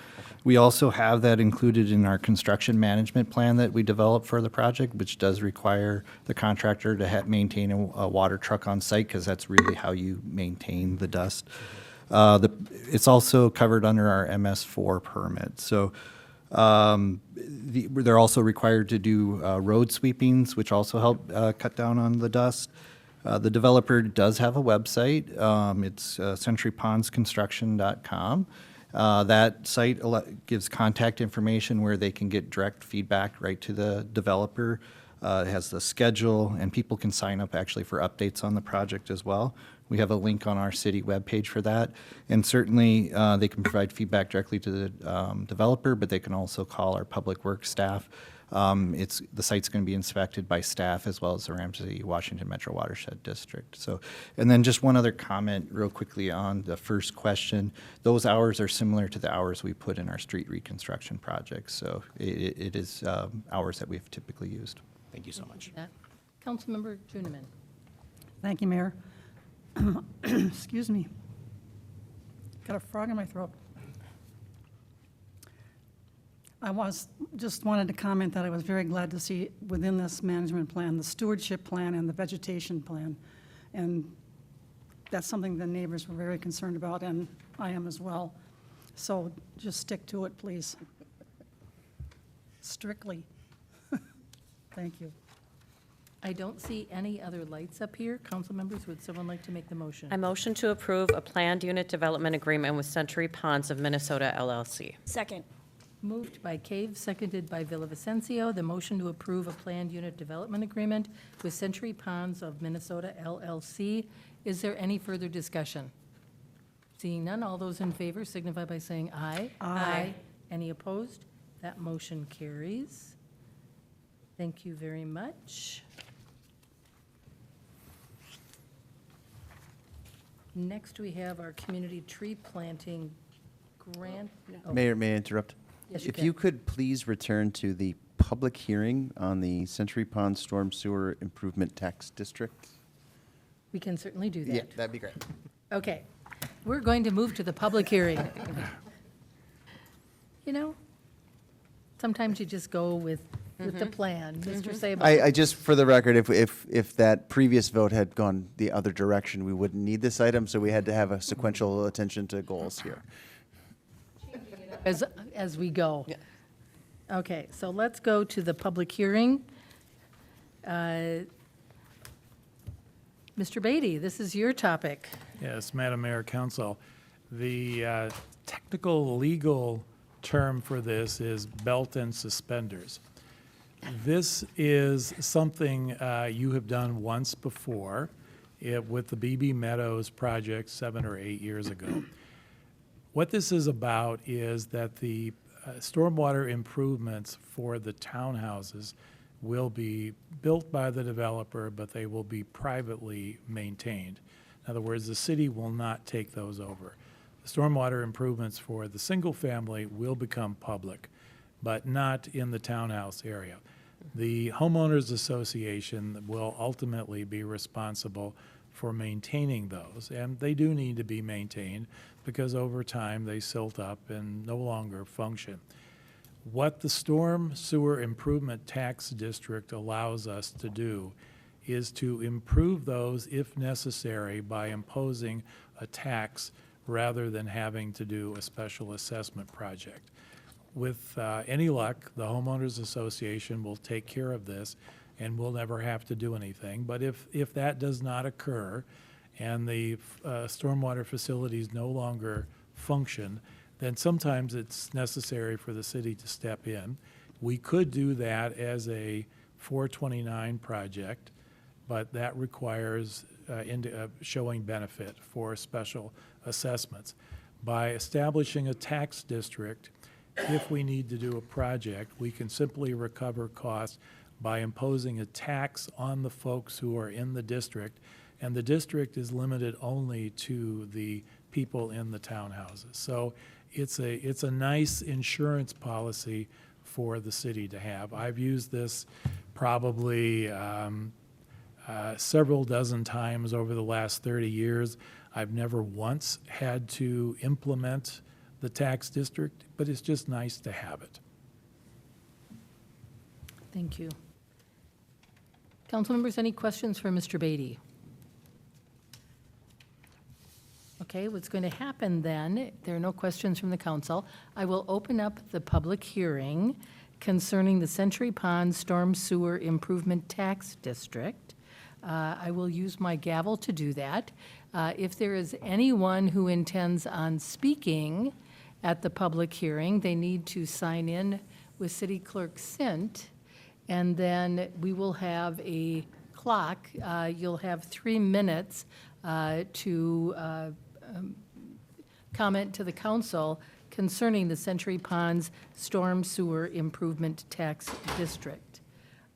Speaker 11: We also have that included in our construction management plan that we developed for the project, which does require the contractor to maintain a water truck on site, because that's really how you maintain the dust. It's also covered under our MS4 permit. So they're also required to do road sweepings, which also help cut down on the dust. The developer does have a website. It's centurypondsconstruction.com. That site gives contact information where they can get direct feedback right to the developer. It has the schedule, and people can sign up actually for updates on the project as well. We have a link on our city webpage for that. And certainly, they can provide feedback directly to the developer, but they can also call our public works staff. The site's going to be inspected by staff as well as the Ramsey Washington Metro Watershed District. So, and then just one other comment real quickly on the first question. Those hours are similar to the hours we put in our street reconstruction projects. So it is hours that we've typically used.
Speaker 3: Thank you so much.
Speaker 1: Councilmember Juniman.
Speaker 4: Thank you, Mayor. Excuse me. Got a frog in my throat. Just wanted to comment that I was very glad to see within this management plan, the stewardship plan and the vegetation plan. And that's something the neighbors were very concerned about, and I am as well. So just stick to it, please. Strictly. Thank you.
Speaker 1: I don't see any other lights up here. Council members, would someone like to make the motion?
Speaker 7: I motion to approve a planned unit development agreement with Century Ponds of Minnesota LLC.
Speaker 6: Second.
Speaker 1: Moved by Cave, seconded by Villavicencio. The motion to approve a planned unit development agreement with Century Ponds of Minnesota LLC. Is there any further discussion? Seeing none, all those in favor signify by saying aye.
Speaker 4: Aye.
Speaker 1: Any opposed? That motion carries. Thank you very much. Next, we have our community tree planting grant. Oh,
Speaker 5: Mayor, may I interrupt?
Speaker 1: Yes, you
Speaker 5: If
Speaker 1: can.
Speaker 5: you could please return to the public hearing on the Century Pond Storm Sewer Improvement Tax District.
Speaker 1: We can certainly do that.
Speaker 5: Yeah, that'd be great.
Speaker 1: Okay, we're going to move to the public hearing. You know, sometimes you just go with the plan. Mr. Sable?
Speaker 5: I just, for the record, if that previous vote had gone the other direction, we wouldn't need this item, so we had to have a sequential attention to goals here.
Speaker 1: As we go. Okay, so let's go to the public hearing. Mr. Beatty, this is your topic.
Speaker 8: Yes, Madam Mayor, Council. The technical legal term for this is belt and suspenders. This is something you have done once before with the BB Meadows project 7 or 8 years ago. What this is about is that the stormwater improvements for the townhouses will be built by the developer, but they will be privately maintained. In other words, the city will not take those over. The stormwater improvements for the single family will become public, but not in the townhouse area. The homeowners association will ultimately be responsible for maintaining those, and they do need to be maintained because over time they silt up and no longer function. What the Storm Sewer Improvement Tax District allows us to do is to improve those if necessary by imposing a tax rather than having to do a special assessment project. With any luck, the homeowners association will take care of this and we'll never have to do anything. But if that does not occur and the stormwater facilities no longer function, then sometimes it's necessary for the city to step in. We could do that as a 429 project, but that requires showing benefit for special assessments. by establishing a tax district, if we need to do a project, we can simply recover costs by imposing a tax on the folks who are in the district, and the district is limited only to the people in the townhouses. So it's a nice insurance policy for the city to have. I've used this probably several dozen times over the last 30 years. I've never once had to implement the tax district, but it's just nice to have it.
Speaker 1: Thank you. Council members, any questions for Mr. Beatty? Okay, what's going to happen then, there are no questions from the council. I will open up the public hearing concerning the Century Pond Storm Sewer Improvement Tax District. I will use my gavel to do that. If there is anyone who intends on speaking at the public hearing, they need to sign in with City Clerk Sint, and then we will have a clock. You'll have 3 minutes to comment to the council concerning the Century Ponds Storm Sewer Improvement Tax District.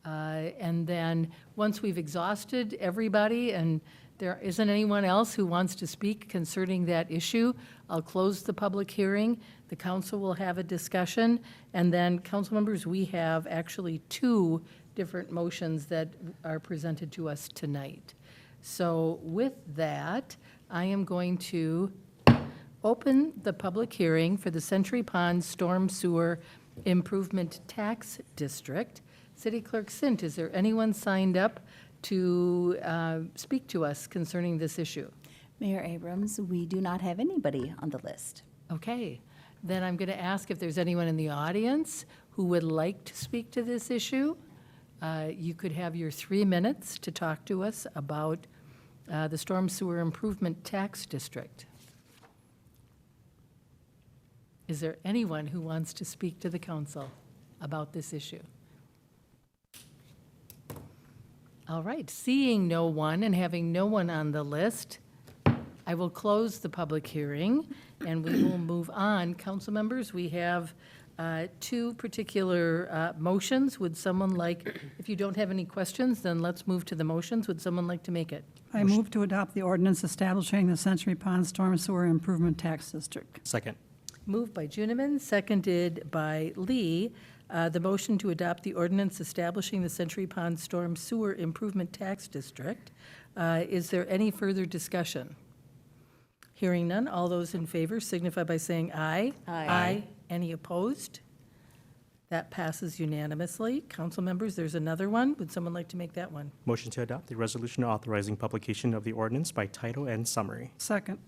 Speaker 1: And then, once we've exhausted everybody and there isn't anyone else who wants to speak concerning that issue, I'll close the public hearing. The council will have a discussion, and then, council members, we have actually 2 different motions that are presented to us tonight. So with that, I am going to open the public hearing for the Century Pond Storm Sewer Improvement Tax District. City Clerk Sint, is there anyone signed up to speak to us concerning this issue?
Speaker 12: Mayor Abrams, we do not have anybody on the list.
Speaker 1: Okay, then I'm going to ask if there's anyone in the audience who would like to speak to this issue. You could have your 3 minutes to talk to us about the Storm Sewer Improvement Tax District. Is there anyone who wants to speak to the council about this issue? All right, seeing no one and having no one on the list, I will close the public hearing and we will move on. Council members, we have 2 particular motions. Would someone like, if you don't have any questions, then let's move to the motions. Would someone like to make it?
Speaker 4: I move to adopt the ordinance establishing the Century Pond Storm Sewer Improvement Tax District.
Speaker 3: Second.
Speaker 1: Moved by Juniman, seconded by Lee. The motion to adopt the ordinance establishing the Century Pond Storm Sewer Improvement Tax District. Is there any further discussion? Hearing none, all those in favor signify by saying aye.
Speaker 7: Aye.
Speaker 1: Any opposed? That passes unanimously. Council members, there's another one. Would someone like to make that one?
Speaker 3: Motion to adopt the resolution authorizing publication of the ordinance by title and summary.
Speaker 4: Second.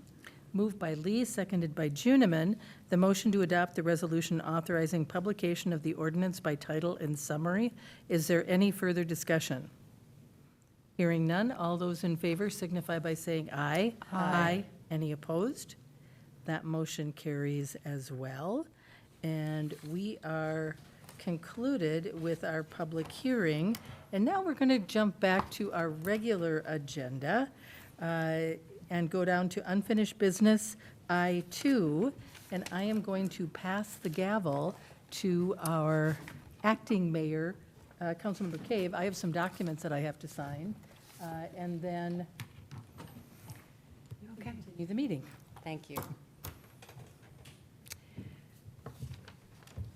Speaker 1: Moved by Lee, seconded by Juniman. The motion to adopt the resolution authorizing publication of the ordinance by title and summary. Is there any further discussion? Hearing none, all those in favor signify by saying aye. Aye. Any opposed? That motion carries as well. And we are concluded with our public hearing. And now we're going to jump back to our regular agenda and go down to unfinished business I-2. And I am going to pass the gavel to our acting mayor, Councilmember Cave. I have some documents that I have to sign. And then continue the meeting.
Speaker 7: Thank you.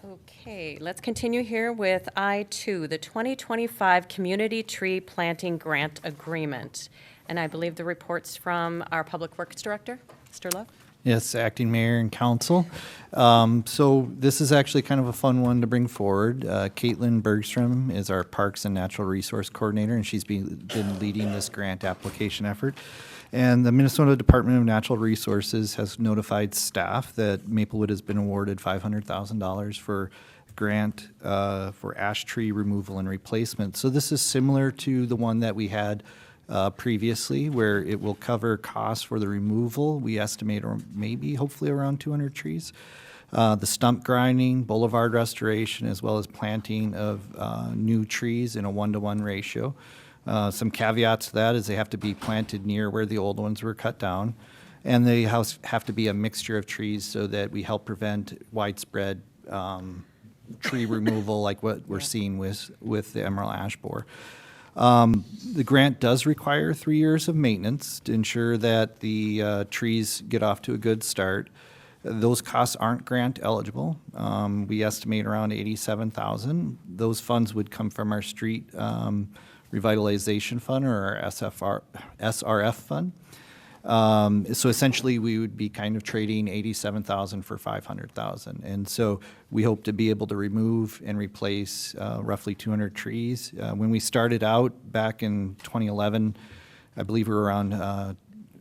Speaker 7: Okay, let's continue here with I-2, the 2025 Community Tree Planting Grant Agreement. And I believe the report's from our Public Works Director, Mr. Love.
Speaker 11: Yes, acting mayor and council. So this is actually kind of a fun one to bring forward. Caitlin Bergstrom is our Parks and Natural Resource Coordinator, and she's been leading this grant application effort. And the Minnesota Department of Natural Resources has notified staff that Maplewood has been awarded $500,000 for grant for ash tree removal and replacement. So this is similar to the one that we had previously, where it will cover costs for the removal. We estimate maybe, hopefully, around 200 trees. The stump grinding, boulevard restoration, as well as planting of new trees in a 1-to-1 ratio. Some caveats to that is they have to be planted near where the old ones were cut down. And they have to be a mixture of trees so that we help prevent widespread tree removal like what we're seeing with the emerald ash borer. The grant does require 3 years of maintenance to ensure that the trees get off to a good start. Those costs aren't grant eligible. We estimate around $87,000. Those funds would come from our street revitalization fund or our SRF fund. So essentially, we would be kind of trading $87,000 for $500,000. And so we hope to be able to remove and replace roughly 200 trees. When we started out back in 2011, I believe we were around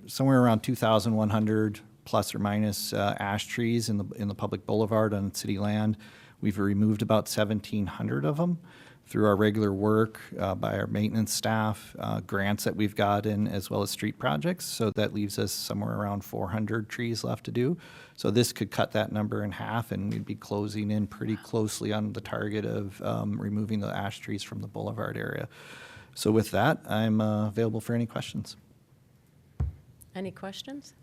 Speaker 11: somewhere around 2,100 plus or minus ash trees in the public boulevard on city land. We've removed about 1,700 of them through our regular work by our maintenance staff, grants that we've gotten, as well as street projects. So that leaves us somewhere around 400 trees left to do. So this could cut that number in half, and we'd be closing in pretty closely on the target of removing the ash trees from the boulevard area. So with that, I'm available for any questions.
Speaker 7: Any questions?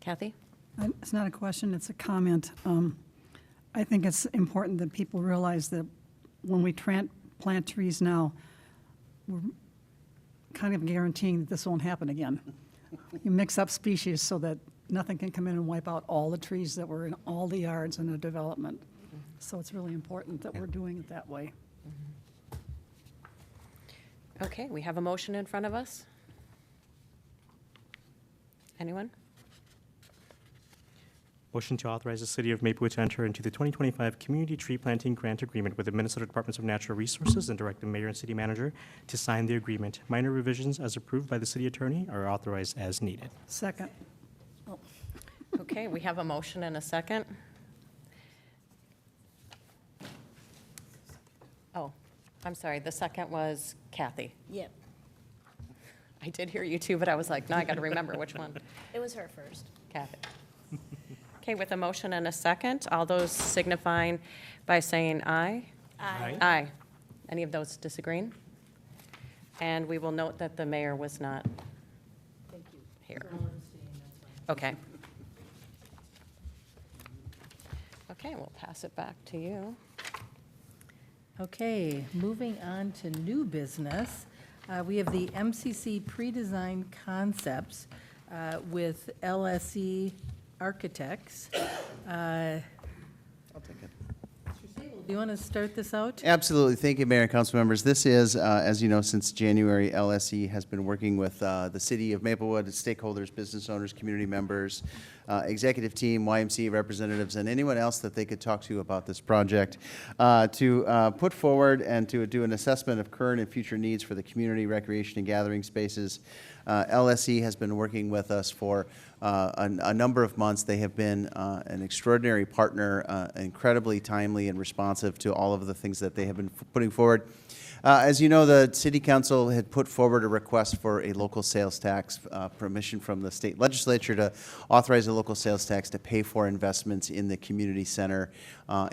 Speaker 7: Kathy?
Speaker 4: It's not a question, it's a comment. I think it's important that people realize that when we plant trees now, we're kind of guaranteeing that this won't happen again. You mix up species so that nothing can come in and wipe out all the trees that were in all the yards in the development. So it's really important that we're doing it that way.
Speaker 7: Okay, we have a motion in front of us. Anyone?
Speaker 3: Motion to authorize the City of Maplewood to enter into the 2025 Community Tree Planting Grant Agreement with the Minnesota Departments of Natural Resources and direct the mayor and city manager to sign the agreement. Minor revisions as approved by the city attorney are authorized as needed.
Speaker 4: Second.
Speaker 7: Okay, we have a motion and a second. Oh, I'm sorry, the second was Kathy.
Speaker 6: Yep,
Speaker 7: I did hear you too, but I was like, no, I got to remember which one.
Speaker 6: it was her first.
Speaker 7: Kathy. Okay, with a motion and a second, all those signifying by saying aye?
Speaker 6: Aye.
Speaker 7: Aye. Any of those disagreeing? And we will note that the mayor was not here. Okay. Okay, we'll pass it back to you.
Speaker 1: Okay, moving on to new business. We have the MCC pre-design concepts with LSE Architects.
Speaker 5: I'll take it.
Speaker 1: Do you want to start this out?
Speaker 5: Absolutely. Thank you, Mayor and council members. This is, as you know, since January, LSE has been working with the city of Maplewood, stakeholders, business owners, community members, executive team, YMCA representatives, and anyone else that they could talk to about this project to put forward and to do an assessment of current and future needs for the community, recreation, and gathering spaces. LSE has been working with us for a number of months. They have been an extraordinary partner, incredibly timely and responsive to all of the things that they have been putting forward. As you know, the City Council had put forward a request for a local sales tax, permission from the state legislature to authorize a local sales tax to pay for investments in the community center,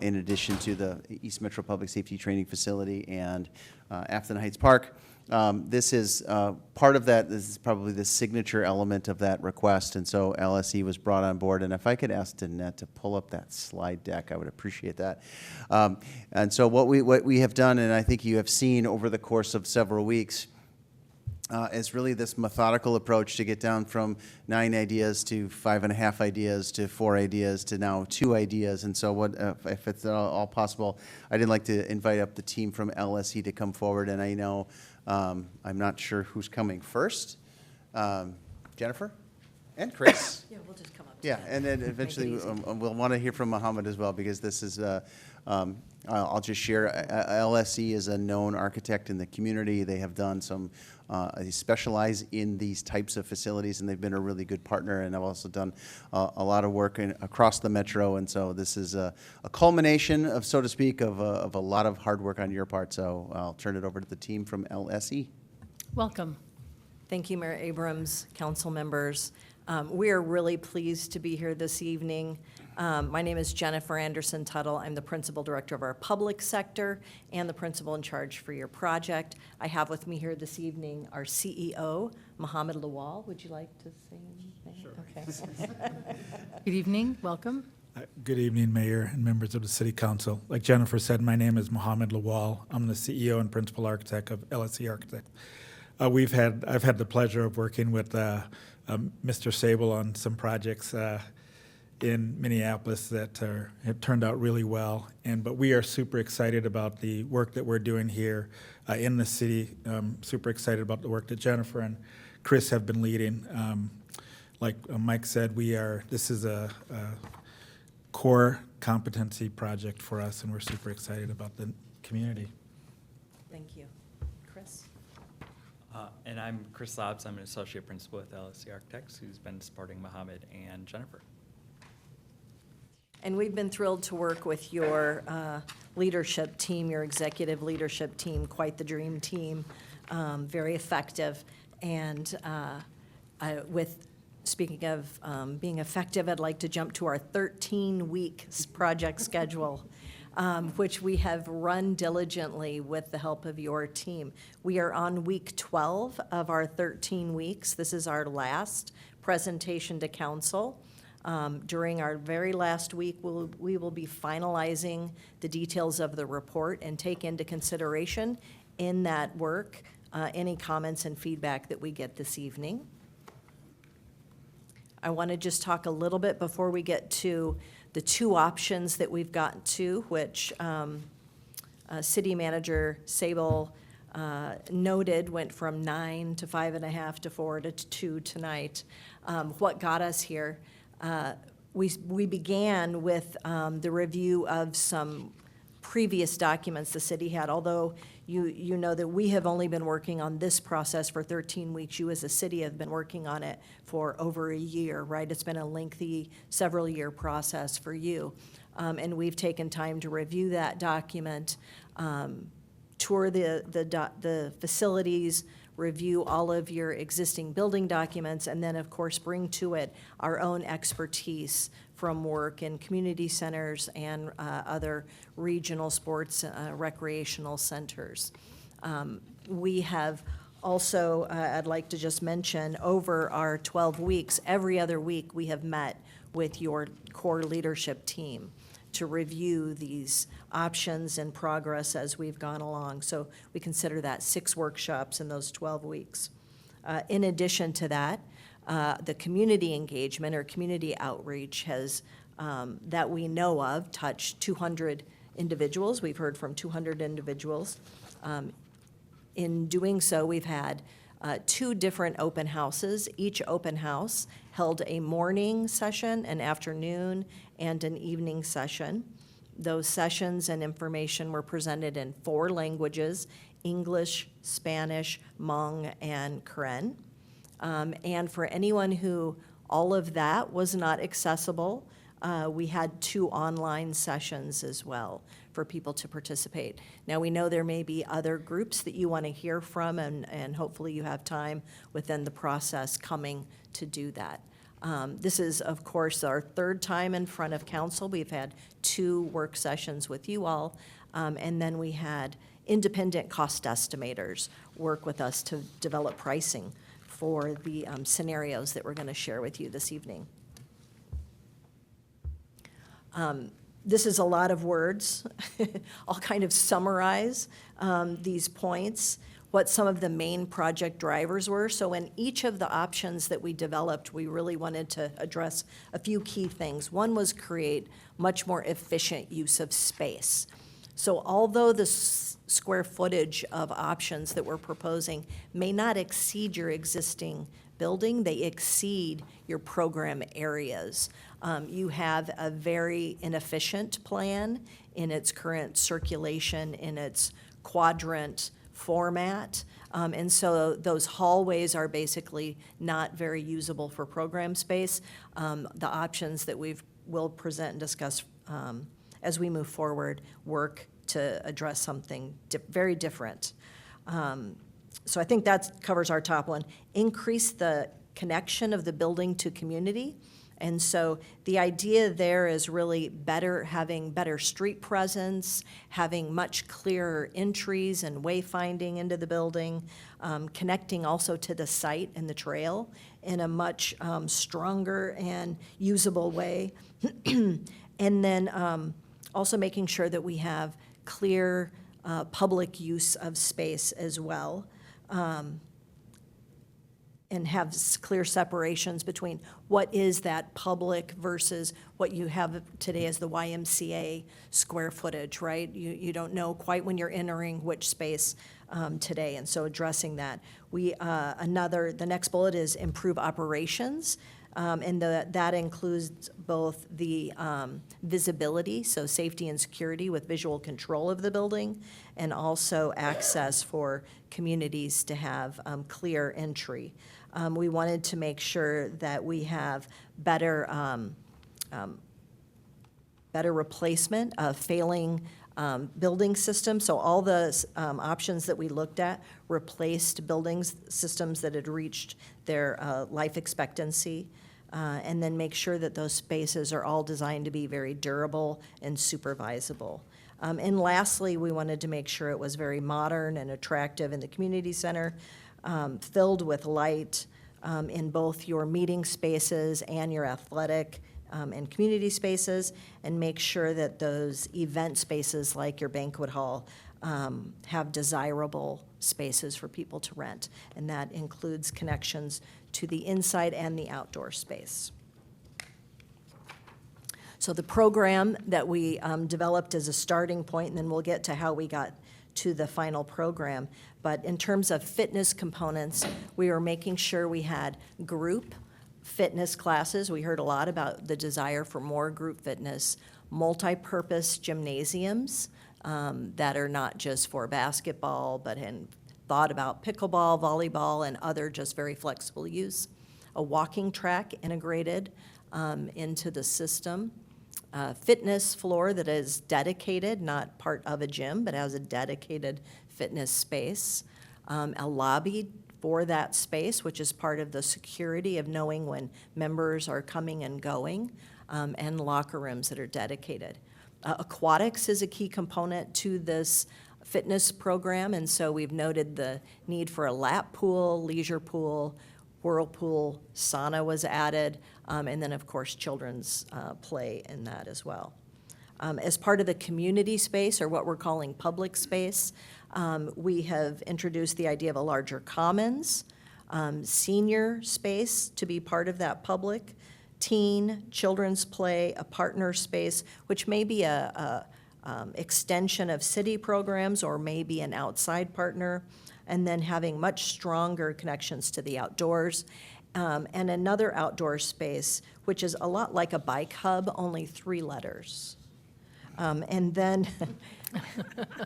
Speaker 5: in addition to the East Metro Public Safety Training Facility and Afton Heights Park. This is part of that. This is probably the signature element of that request, and so LSE was brought on board. And if I could ask Danette to pull up that slide deck, I would appreciate that. And so what we have done, and I think you have seen over the course of several weeks, is really this methodical approach to get down from 9 ideas to 5.5 ideas to 4 ideas to now 2 ideas. And so what, if it's all possible, I'd like to invite up the team from LSE to come forward. And I know, I'm not sure who's coming first. Jennifer and Chris.
Speaker 7: Yeah, we'll just come up.
Speaker 5: Yeah, and then eventually we'll want to hear from Muhammad as well, because this is, I'll just share, LSE is a known architect in the community. They have done some, they specialize in these types of facilities, and they've been a really good partner, and I've also done a lot of work across the metro, and so this is a culmination of, so to speak, of a lot of hard work on your part, so I'll turn it over to the team from LSE.
Speaker 1: Welcome.
Speaker 13: Thank you, Mayor Abrams, council members. We are really pleased to be here this evening. My name is Jennifer Anderson Tuttle. I'm the Principal Director of our Public Sector and the Principal in charge for your project. I have with me here this evening our CEO, Mohammed Lawal. Would you like to say anything? Sure. Okay.
Speaker 1: Good evening, welcome.
Speaker 14: Good evening, Mayor and members of the City Council. Like Jennifer said, my name is Mohammed Lawal. I'm the CEO and Principal Architect of LSE Architect. I've had the pleasure of working with Mr. Sable on some projects in Minneapolis that have turned out really well. But we are super excited about the work that we're doing here in the city. Super excited about the work that Jennifer and Chris have been leading. Like Mike said, this is a core competency project for us, and we're super excited about the community.
Speaker 13: Thank you. Chris?
Speaker 15: And I'm Chris Lobbs. I'm an associate principal with LSE Architects, who's been supporting Mohammed and Jennifer.
Speaker 13: And we've been thrilled to work with your leadership team, your executive leadership team, quite the dream team, very effective. And speaking of being effective, I'd like to jump to our 13-week project schedule, which we have run diligently with the help of your team. We are on week 12 of our 13 weeks. This is our last presentation to council. During our very last week, we will be finalizing the details of the report and take into consideration in that work any comments and feedback that we get this evening. I want to just talk a little bit before we get to the two options that we've gotten to, which City Manager Sable noted went from 9 to 5.5 to 4 to 2 tonight. What got us here? We began with the review of some previous documents the city had, although you know that we have only been working on this process for 13 weeks. You as a city have been working on it for over a year, right? It's been a lengthy, several-year process for you. And we've taken time to review that document, tour the facilities, review all of your existing building documents, and then, of course, bring to it our own expertise from work in community centers and other regional sports recreational centers. We have also, I'd like to just mention, over our 12 weeks, every other week, we have met with your core leadership team to review these options and progress as we've gone along. So we consider that 6 workshops in those 12 weeks. In addition to that, the community engagement or community outreach has, that we know of, touched 200 individuals. We've heard from 200 individuals. In doing so, we've had 2 different open houses. Each open house held a morning session, an afternoon, and an evening session. Those sessions and information were presented in 4 languages: English, Spanish, Hmong, and Karen. And for anyone who all of that was not accessible, we had 2 online sessions as well for people to participate. Now, we know there may be other groups that you want to hear from, and hopefully you have time within the process coming to do that. This is, of course, our 3rd time in front of council. We've had 2 work sessions with you all, and then we had independent cost estimators work with us to develop pricing for the scenarios that we're going to share with you this evening. This is a lot of words. I'll kind of summarize these points, what some of the main project drivers were. So in each of the options that we developed, we really wanted to address a few key things. One was create much more efficient use of space. So although the square footage of options that we're proposing may not exceed your existing building, they exceed your program areas. You have a very inefficient plan in its current circulation, in its quadrant format. And so those hallways are basically not very usable for program space. The options that will present and discuss as we move forward work to address something very different. So I think that covers our top one. Increase the connection of the building to community. And so the idea there is really having better street presence, having much clearer entries and wayfinding into the building, connecting also to the site and the trail in a much stronger and usable way. And then also making sure that we have clear public use of space as well. And have clear separations between what is that public versus what you have today as the YMCA square footage, right? You don't know quite when you're entering which space today, and so addressing that. The next bullet is improve operations, and that includes both the visibility, so safety and security with visual control of the building, and also access for communities to have clear entry. We wanted to make sure that we have better replacement of failing building systems. So all the options that we looked at replaced systems that had reached their life expectancy. And then make sure that those spaces are all designed to be very durable and supervisable. And lastly, we wanted to make sure it was very modern and attractive in the community center, filled with light in both your meeting spaces and your athletic and community spaces, and make sure that those event spaces like your banquet hall have desirable spaces for people to rent. And that includes connections to the inside and the outdoor space. So the program that we developed as a starting point, and then we'll get to how we got to the final program. But in terms of fitness components, we were making sure we had group fitness classes. We heard a lot about the desire for more group fitness, multi-purpose gymnasiums that are not just for basketball, but thought about pickleball, volleyball, and other just very flexible use. A walking track integrated into the system. Fitness floor that is dedicated, not part of a gym, but has a dedicated fitness space. A lobby for that space, which is part of the security of knowing when members are coming and going, and locker rooms that are dedicated. Aquatics is a key component to this fitness program, and so we've noted the need for a lap pool, leisure pool, whirlpool, sauna was added, and then, of course, children's play in that as well. As part of the community space, or what we're calling public space, we have introduced the idea of a larger commons, senior space to be part of that public, teen, children's play, a partner space, which may be a extension of city programs or maybe an outside partner, and then having much stronger connections to the outdoors. And another outdoor space, which is a lot like a bike hub, only 3 letters. And then,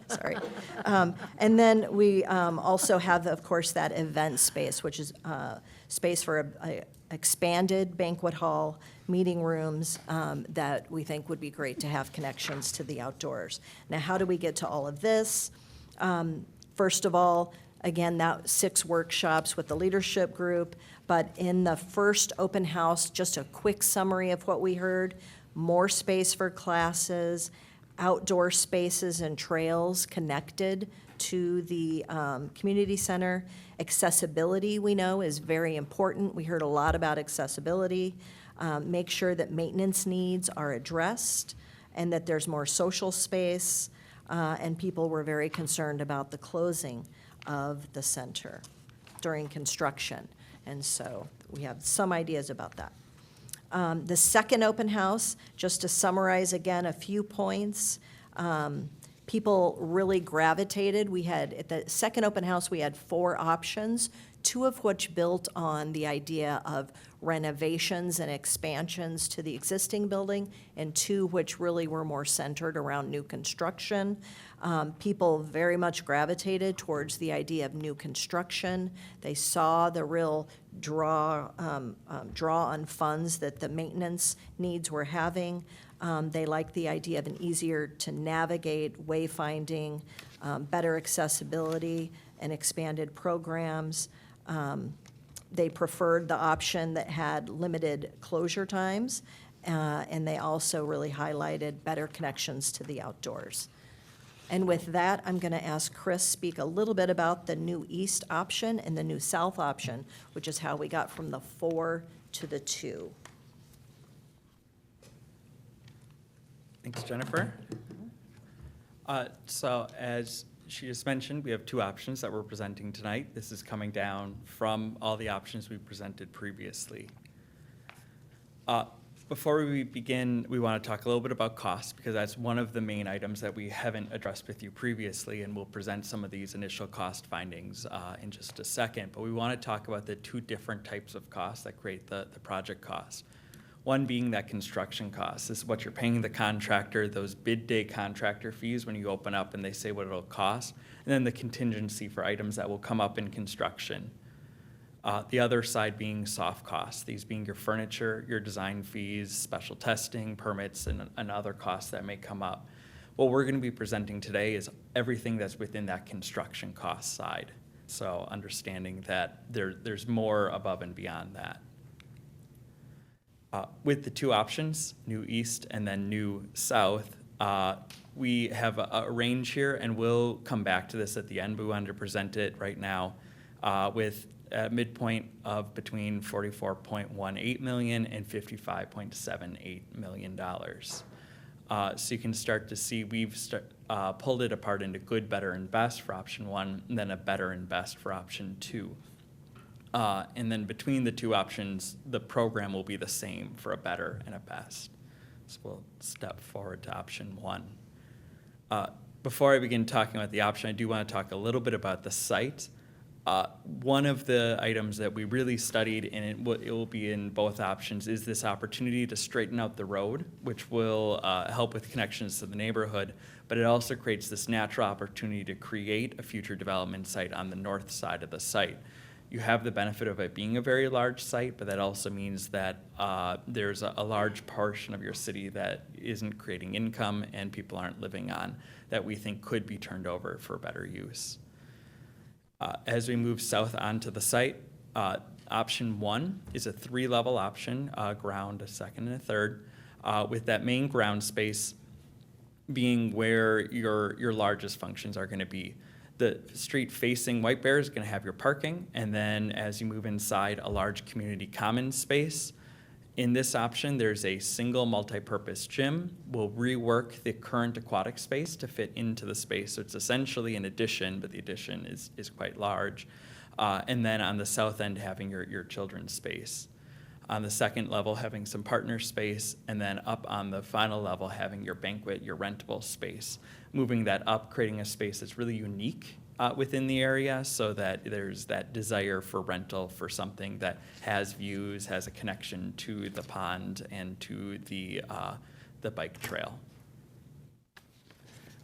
Speaker 13: sorry. And then we also have, of course, that event space, which is space for a expanded banquet hall, meeting rooms that we think would be great to have connections to the outdoors. Now, how do we get to all of this? First of all, again, that 6 workshops with the leadership group, but in the first open house, just a quick summary of what we heard: more space for classes, outdoor spaces and trails connected to the community center. Accessibility, we know, is very important. We heard a lot about accessibility. Make sure that maintenance needs are addressed and that there's more social space, and people were very concerned about the closing of the center during construction. And so we have some ideas about that. The second open house, just to summarize again a few points, people really gravitated. At the second open house, we had 4 options, 2 of which built on the idea of renovations and expansions to the existing building, and 2 which really were more centered around new construction. People very much gravitated towards the idea of new construction. They saw the real draw on funds that the maintenance needs were having. They liked the idea of an easier to navigate wayfinding, better accessibility, and expanded programs. they preferred the option that had limited closure times, and they also really highlighted better connections to the outdoors. And with that, I'm going to ask Chris speak a little bit about the new east option and the new south option, which is how we got from the 4 to the 2.
Speaker 15: Thanks, Jennifer. So as she just mentioned, we have two options that we're presenting tonight. This is coming down from all the options we presented previously. Before we begin, we want to talk a little bit about cost, because that's one of the main items that we haven't addressed with you previously, and we'll present some of these initial cost findings in just a second. But we want to talk about the two different types of costs that create the project cost. One being that construction cost. This is what you're paying the contractor, those bid day contractor fees when you open up and they say what it'll cost, and then the contingency for items that will come up in construction. The other side being soft costs, these being your furniture, your design fees, special testing, permits, and other costs that may come up. What we're going to be presenting today is everything that's within that construction cost side. So understanding that there's more above and beyond that. With the two options, new east and then new south, we have a range here, and we'll come back to this at the end, but we wanted to present it right now with a midpoint of between $44.18 million and $55.78 million. So you can start to see we've pulled it apart into good, better, and best for option 1, and then a better and best for option 2. And then between the two options, the program will be the same for a better and a best. So we'll step forward to option 1. Before I begin talking about the option, I do want to talk a little bit about the site. One of the items that we really studied, and it will be in both options, is this opportunity to straighten out the road, which will help with connections to the neighborhood, but it also creates this natural opportunity to create a future development site on the north side of the site. You have the benefit of it being a very large site, but that also means that there's a large portion of your city that isn't creating income and people aren't living on that we think could be turned over for better use. As we move south onto the site, option 1 is a 3-level option, ground, a second, and a third, with that main ground space being where your largest functions are going to be. The street facing White Bear is going to have your parking, and then as you move inside, a large community commons space. In this option, there's a single multi-purpose gym. We'll rework the current aquatic space to fit into the space. So it's essentially an addition, but the addition is quite large. And then on the south end, having your children's space. On the second level, having some partner space, and then up on the final level, having your banquet, your rentable space. Moving that up, creating a space that's really unique within the area, so that there's that desire for rental for something that has views, has a connection to the pond and to the bike trail.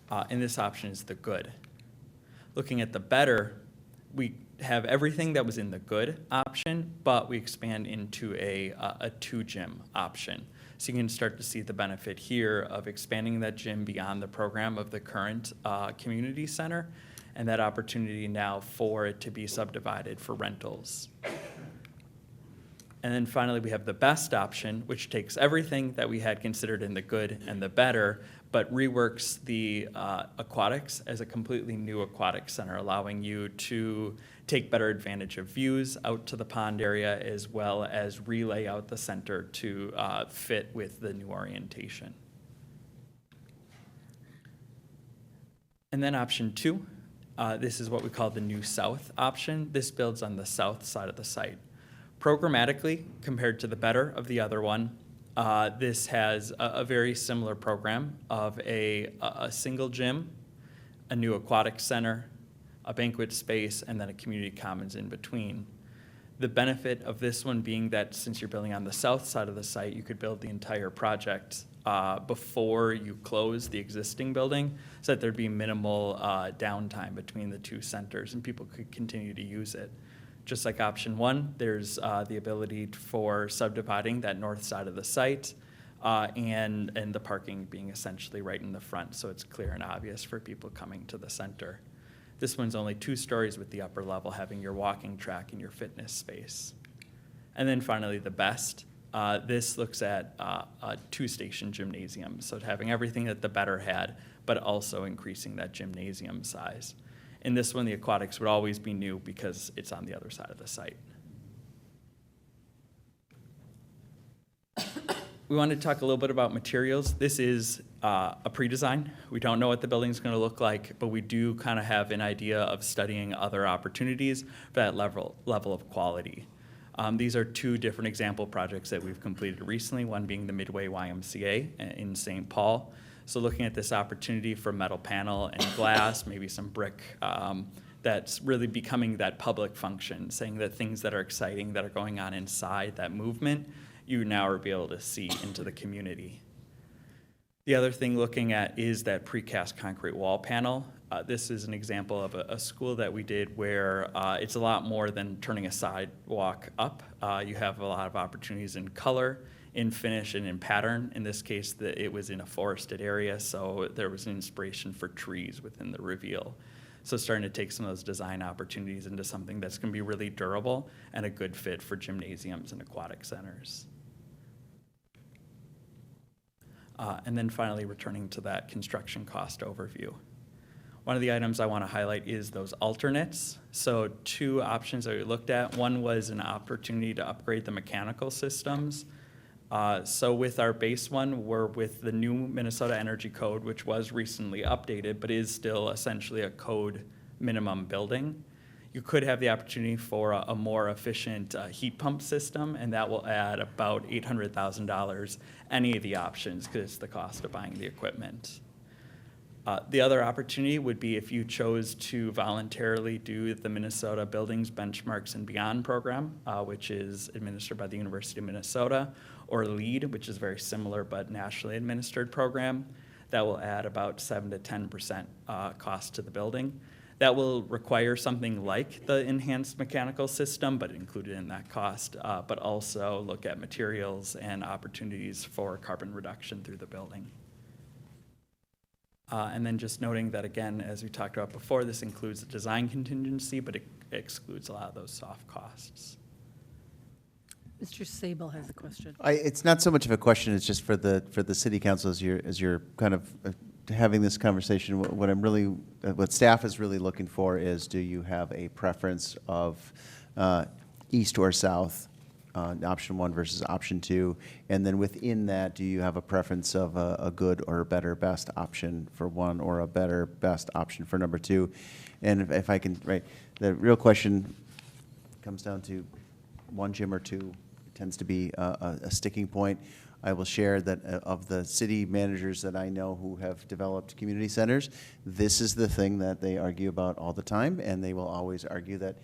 Speaker 15: And this option is the good. Looking at the better, we have everything that was in the good option, but we expand into a 2-gym option. So you can start to see the benefit here of expanding that gym beyond the program of the current community center, and that opportunity now for it to be subdivided for rentals. And then finally, we have the best option, which takes everything that we had considered in the good and the better, but reworks the aquatics as a completely new aquatic center, allowing you to take better advantage of views out to the pond area, as well as relay out the center to fit with the new orientation. And then option 2, this is what we call the new south option. This builds on the south side of the site. Programmatically, compared to the better of the other one, this has a very similar program of a single gym, a new aquatic center, a banquet space, and then a community commons in between. The benefit of this one being that since you're building on the south side of the site, you could build the entire project before you close the existing building, so that there'd be minimal downtime between the two centers and people could continue to use it. Just like option 1, there's the ability for subdividing that north side of the site and the parking being essentially right in the front, so it's clear and obvious for people coming to the center. This one's only 2 stories with the upper level having your walking track and your fitness space. And then finally, the best. This looks at a 2-station gymnasium, so having everything that the better had, but also increasing that gymnasium size. In this one, the aquatics would always be new because it's on the other side of the site. We wanted to talk a little bit about materials. This is a pre-design. We don't know what the building's going to look like, but we do kind of have an idea of studying other opportunities for that level of quality. These are 2 different example projects that we've completed recently, one being the Midway YMCA in St. Paul. So looking at this opportunity for metal panel and glass, maybe some brick, that's really becoming that public function, saying that things that are exciting that are going on inside that movement, you now are able to see into the community. The other thing looking at is that precast concrete wall panel. This is an example of a school that we did where it's a lot more than turning a sidewalk up. You have a lot of opportunities in color, in finish, and in pattern. In this case, it was in a forested area, so there was an inspiration for trees within the reveal. So starting to take some of those design opportunities into something that's going to be really durable and a good fit for gymnasiums and aquatic centers. And then finally, returning to that construction cost overview. One of the items I want to highlight is those alternates. So 2 options that we looked at. One was an opportunity to upgrade the mechanical systems. So with our base one, we're with the new Minnesota Energy Code, which was recently updated, but is still essentially a code minimum building. You could have the opportunity for a more efficient heat pump system, and that will add about $800,000, any of the options, because it's the cost of buying the equipment. The other opportunity would be if you chose to voluntarily do the Minnesota Buildings Benchmarks and Beyond program, which is administered by the University of Minnesota, or LEAD, which is a very similar but nationally administered program. That will add about 7 to 10% cost to the building. That will require something like the enhanced mechanical system, but included in that cost, but also look at materials and opportunities for carbon reduction through the building. And then just noting that, again, as we talked about before, this includes the design contingency, but it excludes a lot of those soft costs.
Speaker 1: Mr. Sable has a question.
Speaker 5: It's not so much of a question, it's just for the city council as you're kind of having this conversation. What staff is really looking for is, do you have a preference of east or south, option 1 versus option 2? And then within that, do you have a preference of a good or better best option for 1 or a better best option for number 2? And if I can, right, the real question comes down to 1 gym or 2. It tends to be a sticking point. I will share that of the city managers that I know who have developed community centers, this is the thing that they argue about all the time, and they will always argue that,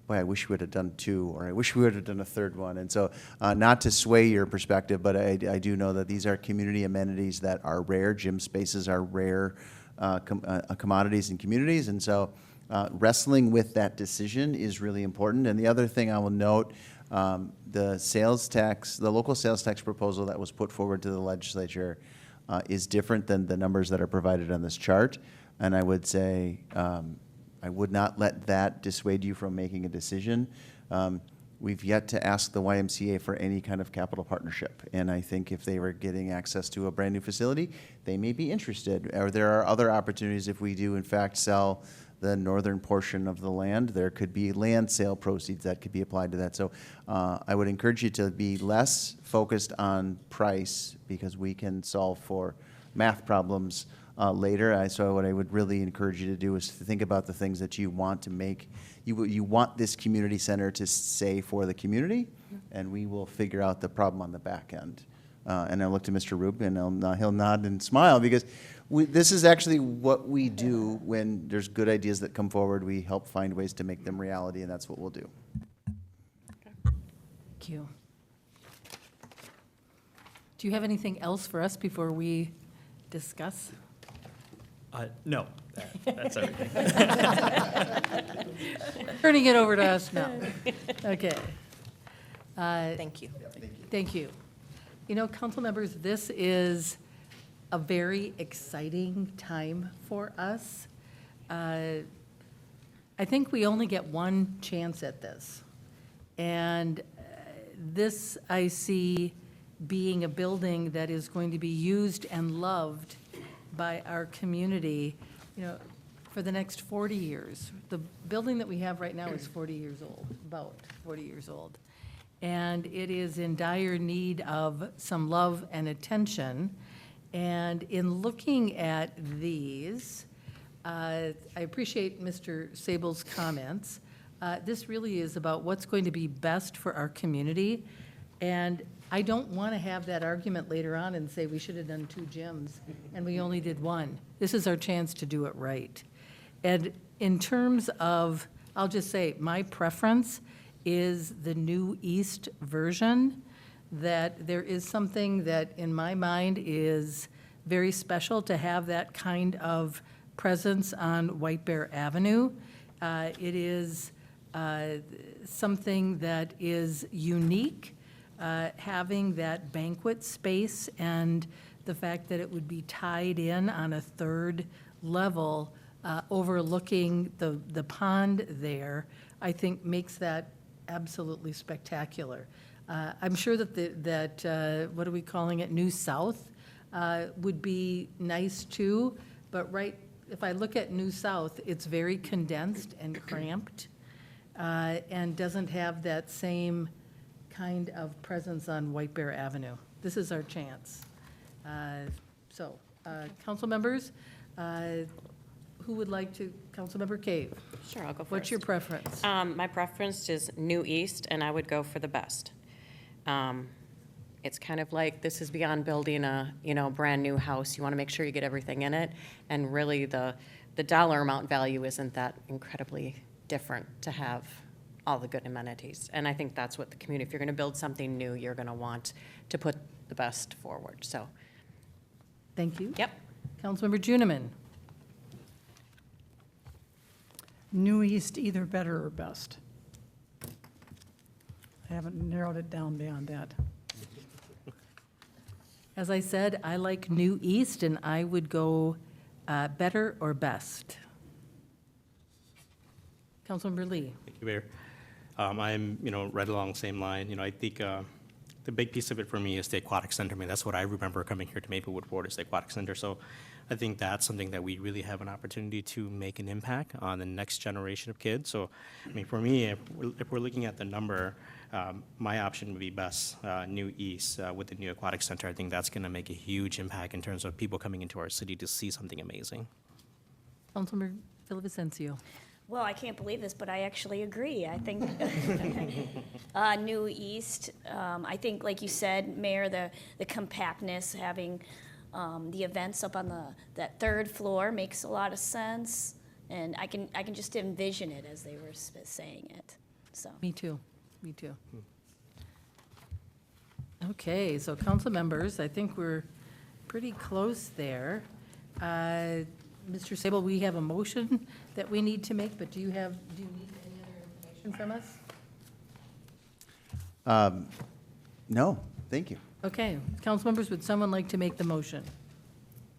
Speaker 5: boy, I wish we would have done 2, or I wish we would have done a third one. And so not to sway your perspective, but I do know that these are community amenities that are rare. Gym spaces are rare commodities in communities, and so wrestling with that decision is really important. And the other thing I will note, the sales tax, the local sales tax proposal that was put forward to the legislature is different than the numbers that are provided on this chart. And I would say I would not let that dissuade you from making a decision. We've yet to ask the YMCA for any kind of capital partnership. And I think if they were getting access to a brand new facility, they may be interested. Or there are other opportunities if we do in fact sell the northern portion of the land. There could be land sale proceeds that could be applied to that. So I would encourage you to be less focused on price, because we can solve for math problems later. So what I would really encourage you to do is to think about the things that you want to make. You want this community center to say for the community, and we will figure out the problem on the back end. And I look to Mr. Rubin, and he'll nod and smile, because this is actually what we do when there's good ideas that come forward. We help find ways to make them reality, and that's what we'll do.
Speaker 1: Thank you. Do you have anything else for us before we discuss?
Speaker 15: No, that's everything.
Speaker 1: Turning it over to us now. Okay.
Speaker 13: Thank you.
Speaker 1: Thank you. You know, council members, this is a very exciting time for us. I think we only get one chance at this. And this I see being a building that is going to be used and loved by our community, for the next 40 years. The building that we have right now is 40 years old, about 40 years old. And it is in dire need of some love and attention. And in looking at these, I appreciate Mr. Sable's comments. This really is about what's going to be best for our community. And I don't want to have that argument later on and say we should have done 2 gyms and we only did 1. This is our chance to do it right. And in terms of, I'll just say, my preference is the new East version, that there is something that in my mind is very special to have that kind of presence on White Bear Avenue. It is something that is unique, having that banquet space and the fact that it would be tied in on a 3rd level overlooking the pond there, I think makes that absolutely spectacular. I'm sure that what are we calling it, New South, would be nice too, but if I look at New South, it's very condensed and cramped and doesn't have that same kind of presence on White Bear Avenue. This is our chance. Council members, who would like to, Councilmember Cave?
Speaker 16: Sure, I'll go first.
Speaker 1: What's your preference?
Speaker 16: My preference is New East, and I would go for the best. It's kind of like, this is beyond building a, brand-new house. You want to make sure you get everything in it, and really the dollar amount value isn't that incredibly different to have all the good amenities. And I think that's what the community, if you're going to build something new, you're going to want to put the best forward, so.
Speaker 1: Thank you.
Speaker 16: Yep.
Speaker 1: Councilmember Juniman?
Speaker 4: New East, either better or best. I haven't narrowed it down beyond that.
Speaker 1: As I said, I like New East, and I would go better or best. Councilmember Lee?
Speaker 3: Thank you, Mayor. I'm, right along the same line. I think the big piece of it for me is the aquatic center. I mean, that's what I remember coming here to Maplewood Ward, is the aquatic center. So I think that's something that we really have an opportunity to make an impact on the next generation of kids. So, I mean, for me, if we're looking at the number, my option would be best, New East with the new aquatic center. I think that's going to make a huge impact in terms of people coming into our city to see something amazing.
Speaker 1: Councilmember Villavicencio?
Speaker 6: Well, I can't believe this, but I actually agree. I think New East, I think, like you said, Mayor, the compactness, having the events up on that 3rd floor makes a lot of sense. And I can just envision it as they were saying it, so.
Speaker 1: Me too. Me too. Okay, so council members, I think we're pretty close there. Mr. Sable, we have a motion that we need to make, but do you need any other information from us?
Speaker 5: No, thank you.
Speaker 1: Okay, council members, would someone like to make the motion?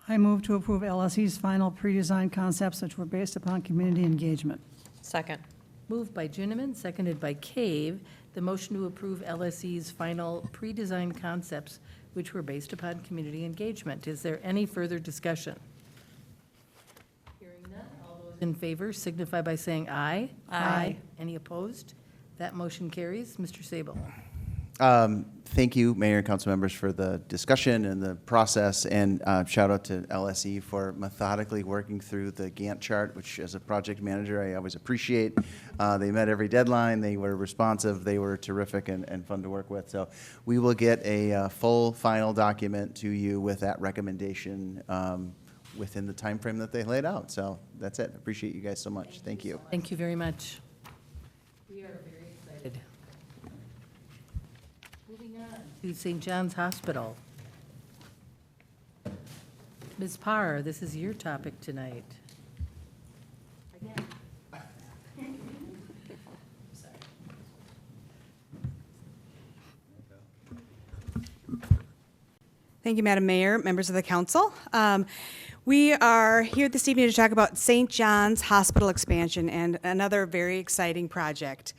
Speaker 4: I move to approve LSE's final pre-designed concepts which were based upon community engagement.
Speaker 16: Second.
Speaker 1: Moved by Juniman, seconded by Cave, the motion to approve LSE's final pre-designed concepts which were based upon community engagement. Is there any further discussion? Hearing none, all those in favor signify by saying aye.
Speaker 16: Aye.
Speaker 1: Any opposed? That motion carries. Mr. Sable.
Speaker 5: Thank you, Mayor and council members, for the discussion and the process, and shout out to LSE for methodically working through the Gantt chart, which as a project manager, I always appreciate. They met every deadline, they were responsive, they were terrific and fun to work with. So we will get a full final document to you with that recommendation within the time frame that they laid out. So that's it. Appreciate you guys so much. Thank you.
Speaker 1: Thank you very much. We are very excited. Moving on to St. John's Hospital. Ms. Parr, this is your topic tonight.
Speaker 2: Thank you, Madam Mayor, members of the council. We are here this evening to talk about St. John's Hospital expansion and another very exciting project.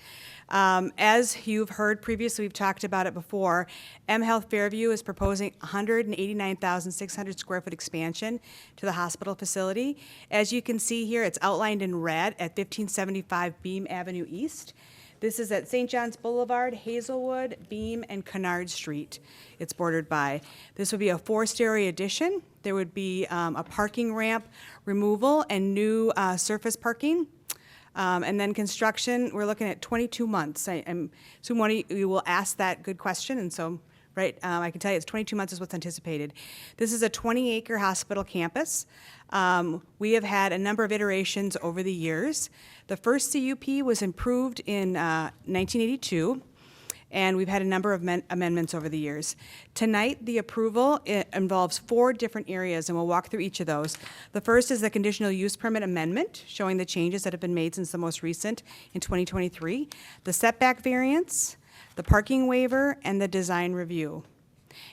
Speaker 2: As you've heard previously, we've talked about it before, M Health Fairview is proposing 189,600 square foot expansion to the hospital facility. As you can see here, it's outlined in red at 1575 Beam Avenue East. This is at St. John's Boulevard, Hazelwood, Beam, and Kennard Street. It's bordered by. This would be a 4-story addition. There would be a parking ramp removal and new surface parking. And then construction, we're looking at 22 months. I'm assuming one of you will ask that good question, and so, right, I can tell you it's 22 months is what's anticipated. This is a 20-acre hospital campus. We have had a number of iterations over the years. The first CUP was improved in 1982, and we've had a number of amendments over the years. Tonight, the approval involves 4 different areas, and we'll walk through each of those. The first is the conditional use permit amendment, showing the changes that have been made since the most recent in 2023, the setback variance, the parking waiver, and the design review.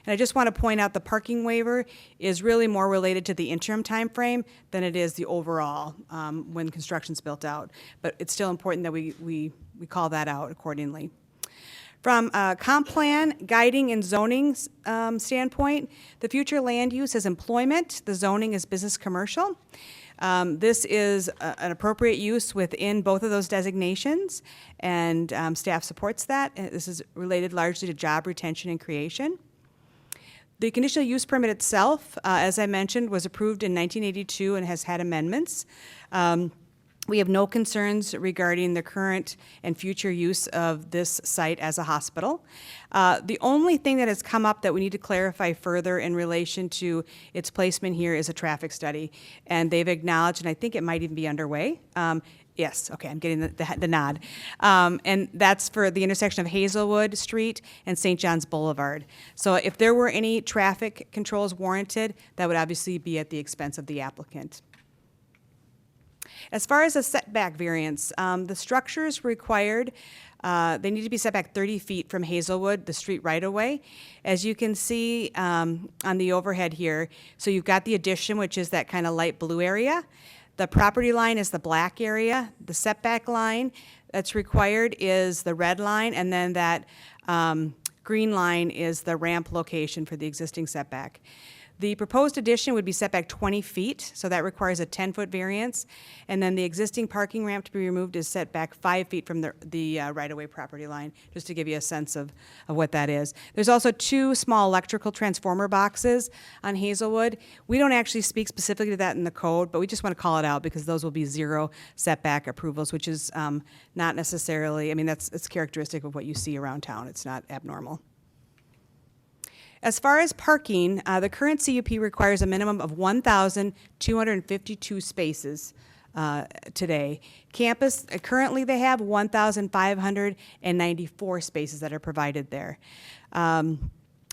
Speaker 2: And I just want to point out the parking waiver is really more related to the interim time frame than it is the overall when construction's built out. But it's still important that we call that out accordingly. From a comp plan, guiding, and zoning standpoint, the future land use is employment, the zoning is business commercial. This is an appropriate use within both of those designations, and staff supports that. This is related largely to job retention and creation. The conditional use permit itself, as I mentioned, was approved in 1982 and has had amendments. We have no concerns regarding the current and future use of this site as a hospital. The only thing that has come up that we need to clarify further in relation to its placement here is a traffic study. And they've acknowledged, and I think it might even be underway. Yes, okay, I'm getting the nod. And that's for the intersection of Hazelwood Street and St. John's Boulevard. So if there were any traffic controls warranted, that would obviously be at the expense of the applicant. As far as a setback variance, the structures required, they need to be set back 30 feet from Hazelwood, the street right-of-way. As you can see on the overhead here, so you've got the addition, which is that kind of light blue area. The property line is the black area. The setback line that's required is the red line, and then that green line is the ramp location for the existing setback. The proposed addition would be set back 20 feet, so that requires a 10-foot variance. And then the existing parking ramp to be removed is set back 5 feet from the right-of-way property line, just to give you a sense of what that is. There's also 2 small electrical transformer boxes on Hazelwood. We don't actually speak specifically to that in the code, but we just want to call it out because those will be 0 setback approvals, which is not necessarily, I mean, it's characteristic of what you see around town. It's not abnormal. As far as parking, the current CUP requires a minimum of 1,252 spaces today. Campus, currently they have 1,594 spaces that are provided there.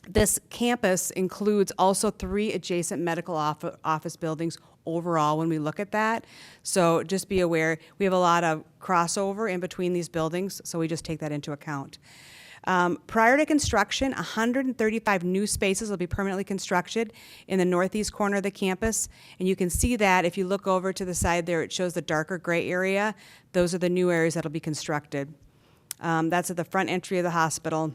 Speaker 2: This campus includes also 3 adjacent medical office buildings overall when we look at that. So just be aware, we have a lot of crossover in between these buildings, so we just take that into account. Prior to construction, 135 new spaces will be permanently constructed in the northeast corner of the campus. And you can see that if you look over to the side there, it shows the darker gray area. Those are the new areas that will be constructed. That's at the front entry of the hospital,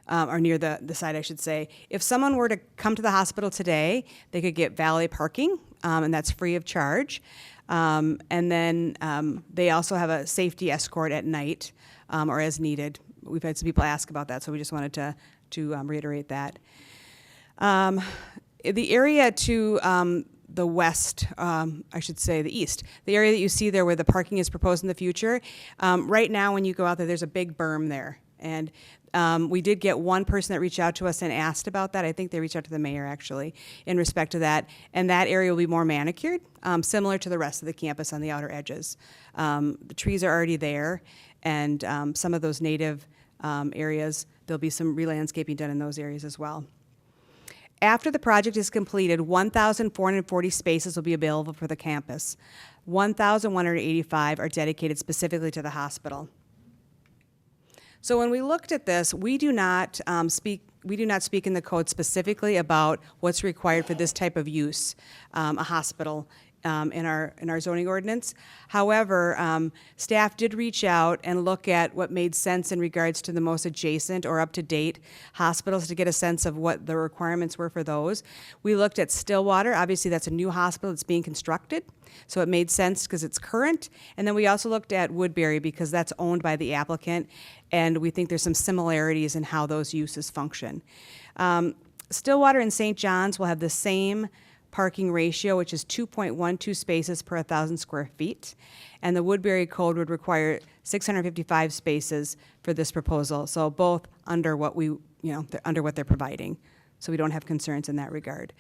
Speaker 2: or near the side, I should say. If someone were to come to the hospital today, they could get valet parking, and that's free of charge. And then they also have a safety escort at night, or as needed. We've had some people ask about that, so we just wanted to reiterate that. The area to the west, I should say the east, the area that you see there where the parking is proposed in the future, right now when you go out there, there's a big berm there. And we did get one person that reached out to us and asked about that. I think they reached out to the mayor, actually, in respect to that. And that area will be more manicured, similar to the rest of the campus on the outer edges. The trees are already there, and some of those native areas, there'll be some re-landscaping done in those areas as well. After the project is completed, 1,440 spaces will be available for the campus. 1,185 are dedicated specifically to the hospital. So when we looked at this, we do not speak we do not speak in the code specifically about what's required for this type of use, a hospital, in our zoning ordinance. However, staff did reach out and look at what made sense in regards to the most adjacent or up-to-date hospitals to get a sense of what the requirements were for those. We looked at Stillwater. Obviously, that's a new hospital that's being constructed, so it made sense because it's current. And then we also looked at Woodbury because that's owned by the applicant, and we think there's some similarities in how those uses function. Stillwater and St. John's will have the same parking ratio, which is 2.12 spaces per 1,000 square feet. And the Woodbury code would require 655 spaces for this proposal. So both under what under what they're providing. So we don't have concerns in that regard.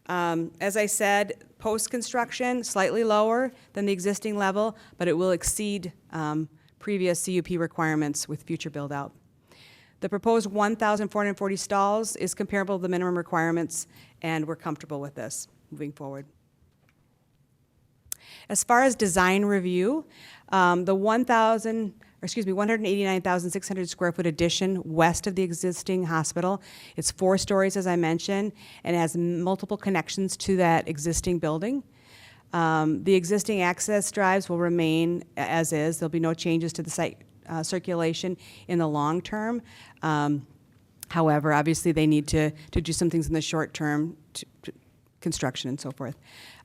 Speaker 2: As I said, post-construction, slightly lower than the existing level, but it will exceed previous CUP requirements with future build-out. The proposed 1,440 stalls is comparable to the minimum requirements, and we're comfortable with this moving forward. As far as design review, the 189,600 square foot addition west of the existing hospital, it's 4 stories, as I mentioned, and it has multiple connections to that existing building. The existing access drives will remain as is. There'll be no changes to the site circulation in the long term. However, obviously, they need to do some things in the short term, construction and so forth.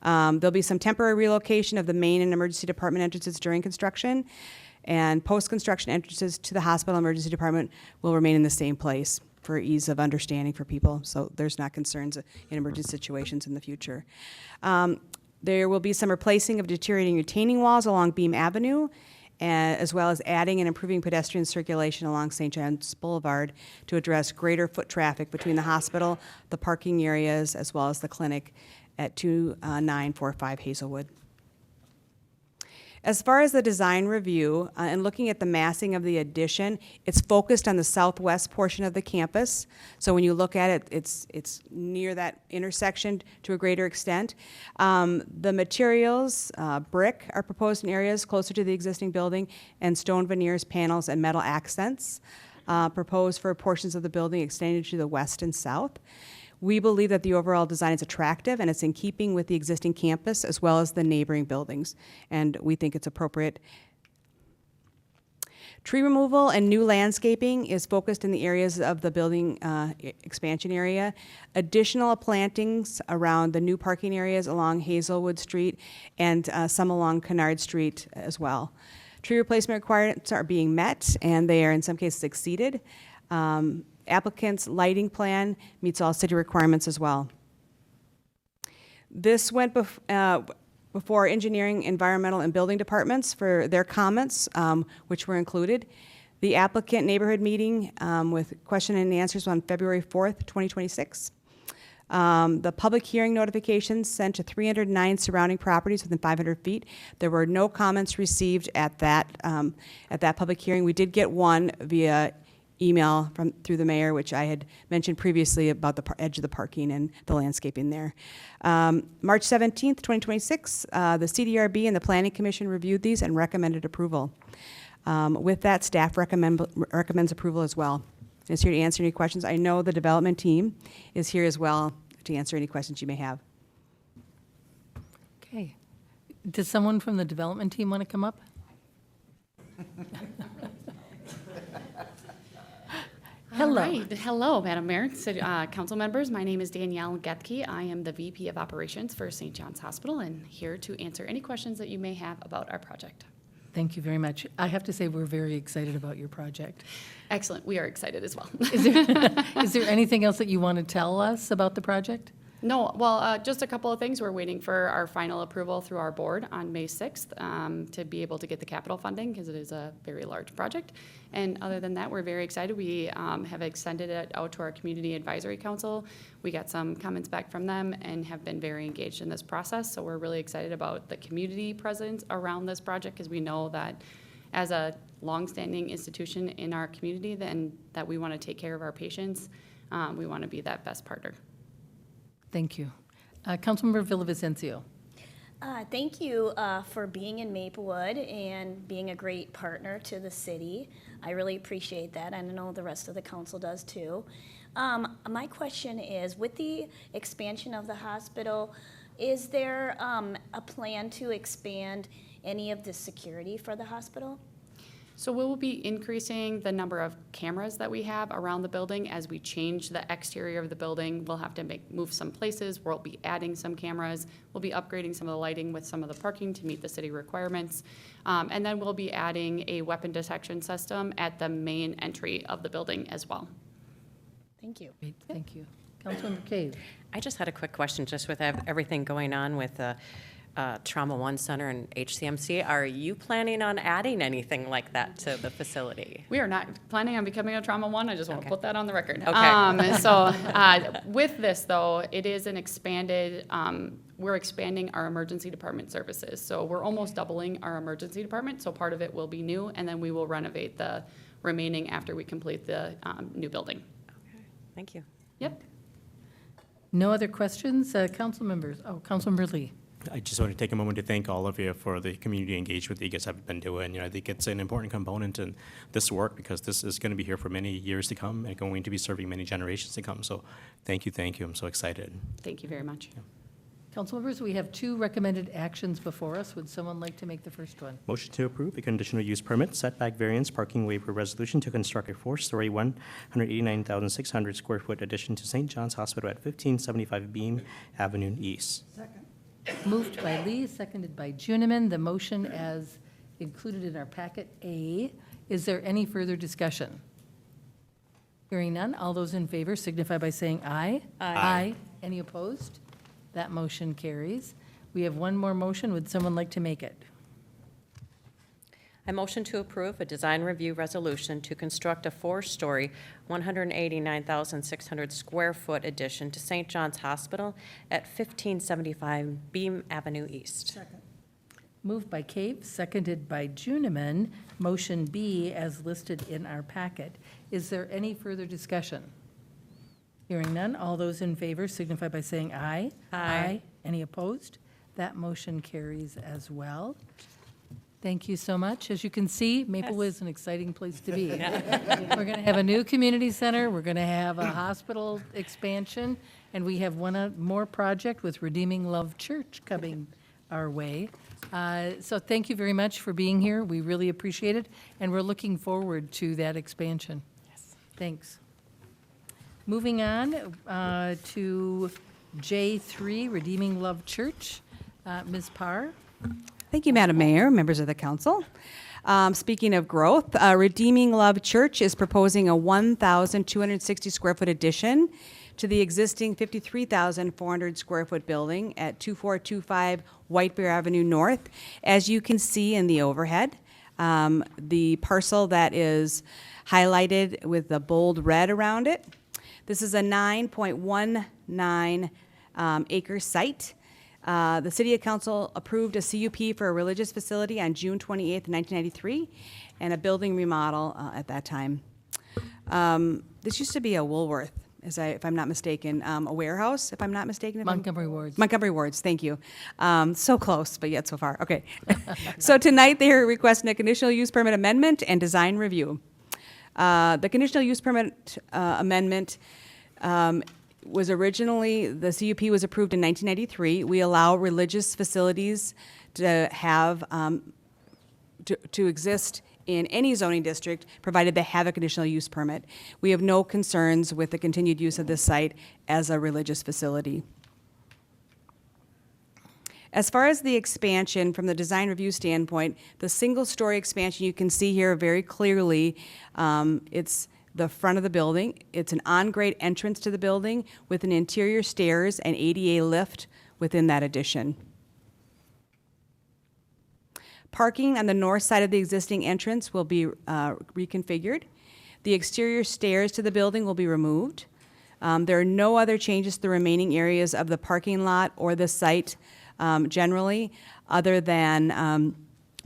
Speaker 2: There'll be some temporary relocation of the main and emergency department entrances during construction, and post-construction entrances to the hospital emergency department will remain in the same place for ease of understanding for people, so there's not concerns in emergency situations in the future. There will be some replacing of deteriorating retaining walls along Beam Avenue, as well as adding and improving pedestrian circulation along St. John's Boulevard to address greater foot traffic between the hospital, the parking areas, as well as the clinic at 2945 Hazelwood. As far as the design review, and looking at the massing of the addition, it's focused on the southwest portion of the campus. So when you look at it, it's near that intersection to a greater extent. The materials, brick, are proposed in areas closer to the existing building, and stone veneers, panels, and metal accents proposed for portions of the building extended to the west and south. We believe that the overall design is attractive and it's in keeping with the existing campus as well as the neighboring buildings, and we think it's appropriate. Tree removal and new landscaping is focused in the areas of the building expansion area. Additional plantings around the new parking areas along Hazelwood Street and some along Kennard Street as well. Tree replacement requirements are being met, and they are in some cases exceeded. Applicant's lighting plan meets all city requirements as well. This went before engineering, environmental, and building departments for their comments, which were included. The applicant neighborhood meeting with question and answers on February 4th, 2026. The public hearing notifications sent to 309 surrounding properties within 500 feet. There were no comments received at that public hearing. We did get one via email through the mayor, which I had mentioned previously about the edge of the parking and the landscaping there. March 17th, 2026, the CDRB and the Planning Commission reviewed these and recommended approval. With that, staff recommends approval as well. Is here to answer any questions. I know the development team is here as well to answer any questions you may have.
Speaker 1: Okay. Does someone from the development team want to come up? Hello.
Speaker 17: All right. Hello, Madam Mayor, council members. My name is Danielle Getke. I am the VP of Operations for St. John's Hospital and here to answer any questions that you may have about our project.
Speaker 1: Thank you very much. I have to say we're very excited about your project.
Speaker 17: Excellent. We are excited as well.
Speaker 1: Is there anything else that you want to tell us about the project?
Speaker 17: No, well, just a couple of things. We're waiting for our final approval through our board on May 6th to be able to get the capital funding because it is a very large project. And other than that, we're very excited. We have extended it out to our Community Advisory Council. We got some comments back from them and have been very engaged in this process. So we're really excited about the community presence around this project because we know that as a longstanding institution in our community, then that we want to take care of our patients. We want to be that best partner.
Speaker 1: Thank you. Councilmember Villavicencio.
Speaker 6: Thank you for being in Maplewood and being a great partner to the city. I really appreciate that, and I know the rest of the council does too. My question is, with the expansion of the hospital, is there a plan to expand any of the security for the hospital?
Speaker 17: So we will be increasing the number of cameras that we have around the building as we change the exterior of the building. We'll have to move some places. We'll be adding some cameras. We'll be upgrading some of the lighting with some of the parking to meet the city requirements. And then we'll be adding a weapon detection system at the main entry of the building as well.
Speaker 6: Thank you.
Speaker 1: Great, thank you. Councilmember Cave.
Speaker 16: I just had a quick question, just with everything going on with the Trauma One Center and HCMC. Are you planning on adding anything like that to the facility?
Speaker 17: We are not planning on becoming a Trauma One. I just want to put that on the record.
Speaker 16: Okay.
Speaker 17: With this, though, it is an expanded, we're expanding our emergency department services. So we're almost doubling our emergency department. So part of it will be new, and then we will renovate the remaining after we complete the new building.
Speaker 16: Okay. Thank you.
Speaker 17: Yep.
Speaker 1: No other questions? Council members? Oh, Councilmember Lee.
Speaker 3: I just want to take a moment to thank all of you for the community engagement that you guys have been doing. I think it's an important component in this work because this is going to be here for many years to come and going to be serving many generations to come. So thank you. I'm so excited.
Speaker 17: Thank you very much.
Speaker 1: Council members, we have 2 recommended actions before us. Would someone like to make the first one?
Speaker 3: Motion to approve a conditional use permit, setback variance, parking waiver resolution to construct a 4-story, 189,600 square foot addition to St. John's Hospital at 1575 Beam Avenue East.
Speaker 1: Moved by Lee, seconded by Juniman. The motion as included in our packet A. Is there any further discussion? Hearing none, all those in favor signify by saying aye. Aye. Any opposed? That motion carries. We have one more motion. Would someone like to make it?
Speaker 16: I motion to approve a design review resolution to construct a 4-story, 189,600 square foot addition to St. John's Hospital at 1575 Beam Avenue East.
Speaker 1: Moved by Cave, seconded by Juniman. Motion B as listed in our packet. Is there any further discussion? Hearing none, all those in favor signify by saying aye.
Speaker 16: Aye.
Speaker 1: Any opposed? That motion carries as well. Thank you so much. As you can see, Maplewood is an exciting place to be. We're going to have a new community center, we're going to have a hospital expansion, and we have one more project with Redeeming Love Church coming our way. So thank you very much for being here. We really appreciate it, and we're looking forward to that expansion. Yes. Thanks. Moving on to J3, Redeeming Love Church. Ms. Parr.
Speaker 2: Thank you, Madam Mayor, members of the council. Speaking of growth, Redeeming Love Church is proposing a 1,260 square foot addition to the existing 53,400 square foot building at 2425 White Bear Avenue North. As you can see in the overhead, the parcel that is highlighted with the bold red around it, this is a 9.19 acre site. The City Council approved a CUP for a religious facility on June 28th, 1993, and a building remodel at that time. This used to be a Woolworth, if I'm not mistaken, a warehouse, if I'm not mistaken.
Speaker 1: Montgomery Wards.
Speaker 2: Montgomery Wards, thank you. So close, but yet so far. Okay. So tonight they are requesting a conditional use permit amendment and design review. The conditional use permit amendment was originally, the CUP was approved in 1993. We allow religious facilities to have, to exist in any zoning district, provided they have a conditional use permit. We have no concerns with the continued use of this site as a religious facility. As far as the expansion from the design review standpoint, the single-story expansion you can see here very clearly, it's the front of the building. It's an on-grade entrance to the building with an interior stairs and ADA lift within that addition. Parking on the north side of the existing entrance will be reconfigured. The exterior stairs to the building will be removed. There are no other changes to the remaining areas of the parking lot or the site generally, other than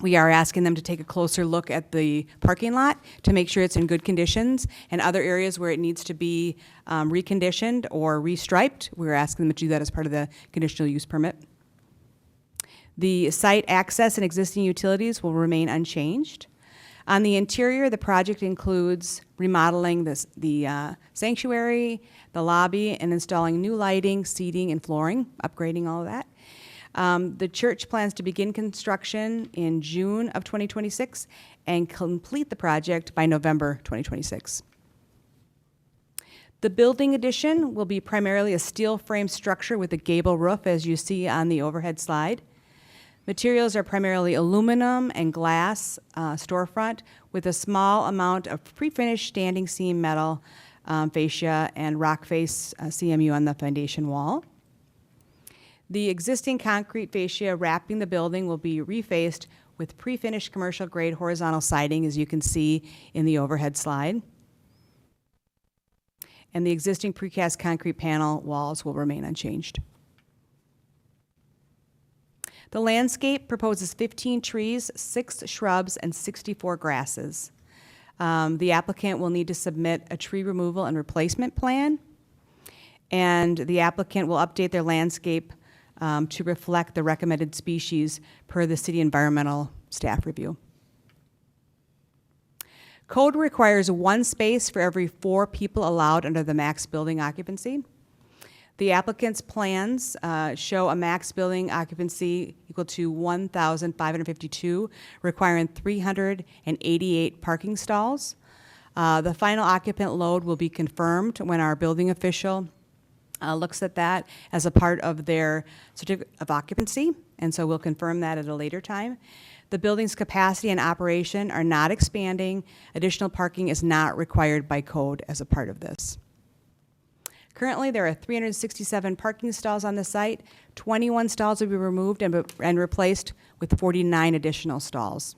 Speaker 2: we are asking them to take a closer look at the parking lot to make sure it's in good conditions, and other areas where it needs to be reconditioned or restriped, we're asking them to do that as part of the conditional use permit. The site access and existing utilities will remain unchanged. On the interior, the project includes remodeling the sanctuary, the lobby, and installing new lighting, seating, and flooring, upgrading all of that. The church plans to begin construction in June of 2026 and complete the project by November 2026. The building addition will be primarily a steel frame structure with a gable roof, as you see on the overhead slide. Materials are primarily aluminum and glass storefront with a small amount of pre-finished standing seam metal fascia and rock face CMU on the foundation wall. The existing concrete fascia wrapping the building will be refaced with pre-finished commercial grade horizontal siding, as you can see in the overhead slide. And the existing precast concrete panel walls will remain unchanged. The landscape proposes 15 trees, 6 shrubs, and 64 grasses. The applicant will need to submit a tree removal and replacement plan, and the applicant will update their landscape to reflect the recommended species per the city environmental staff review. Code requires 1 space for every 4 people allowed under the max building occupancy. The applicant's plans show a max building occupancy equal to 1,552, requiring 388 parking stalls. The final occupant load will be confirmed when our building official looks at that as a part of their certificate of occupancy, and so we'll confirm that at a later time. The building's capacity and operation are not expanding. Additional parking is not required by code as a part of this. Currently, there are 367 parking stalls on the site. 21 stalls will be removed and replaced with 49 additional stalls.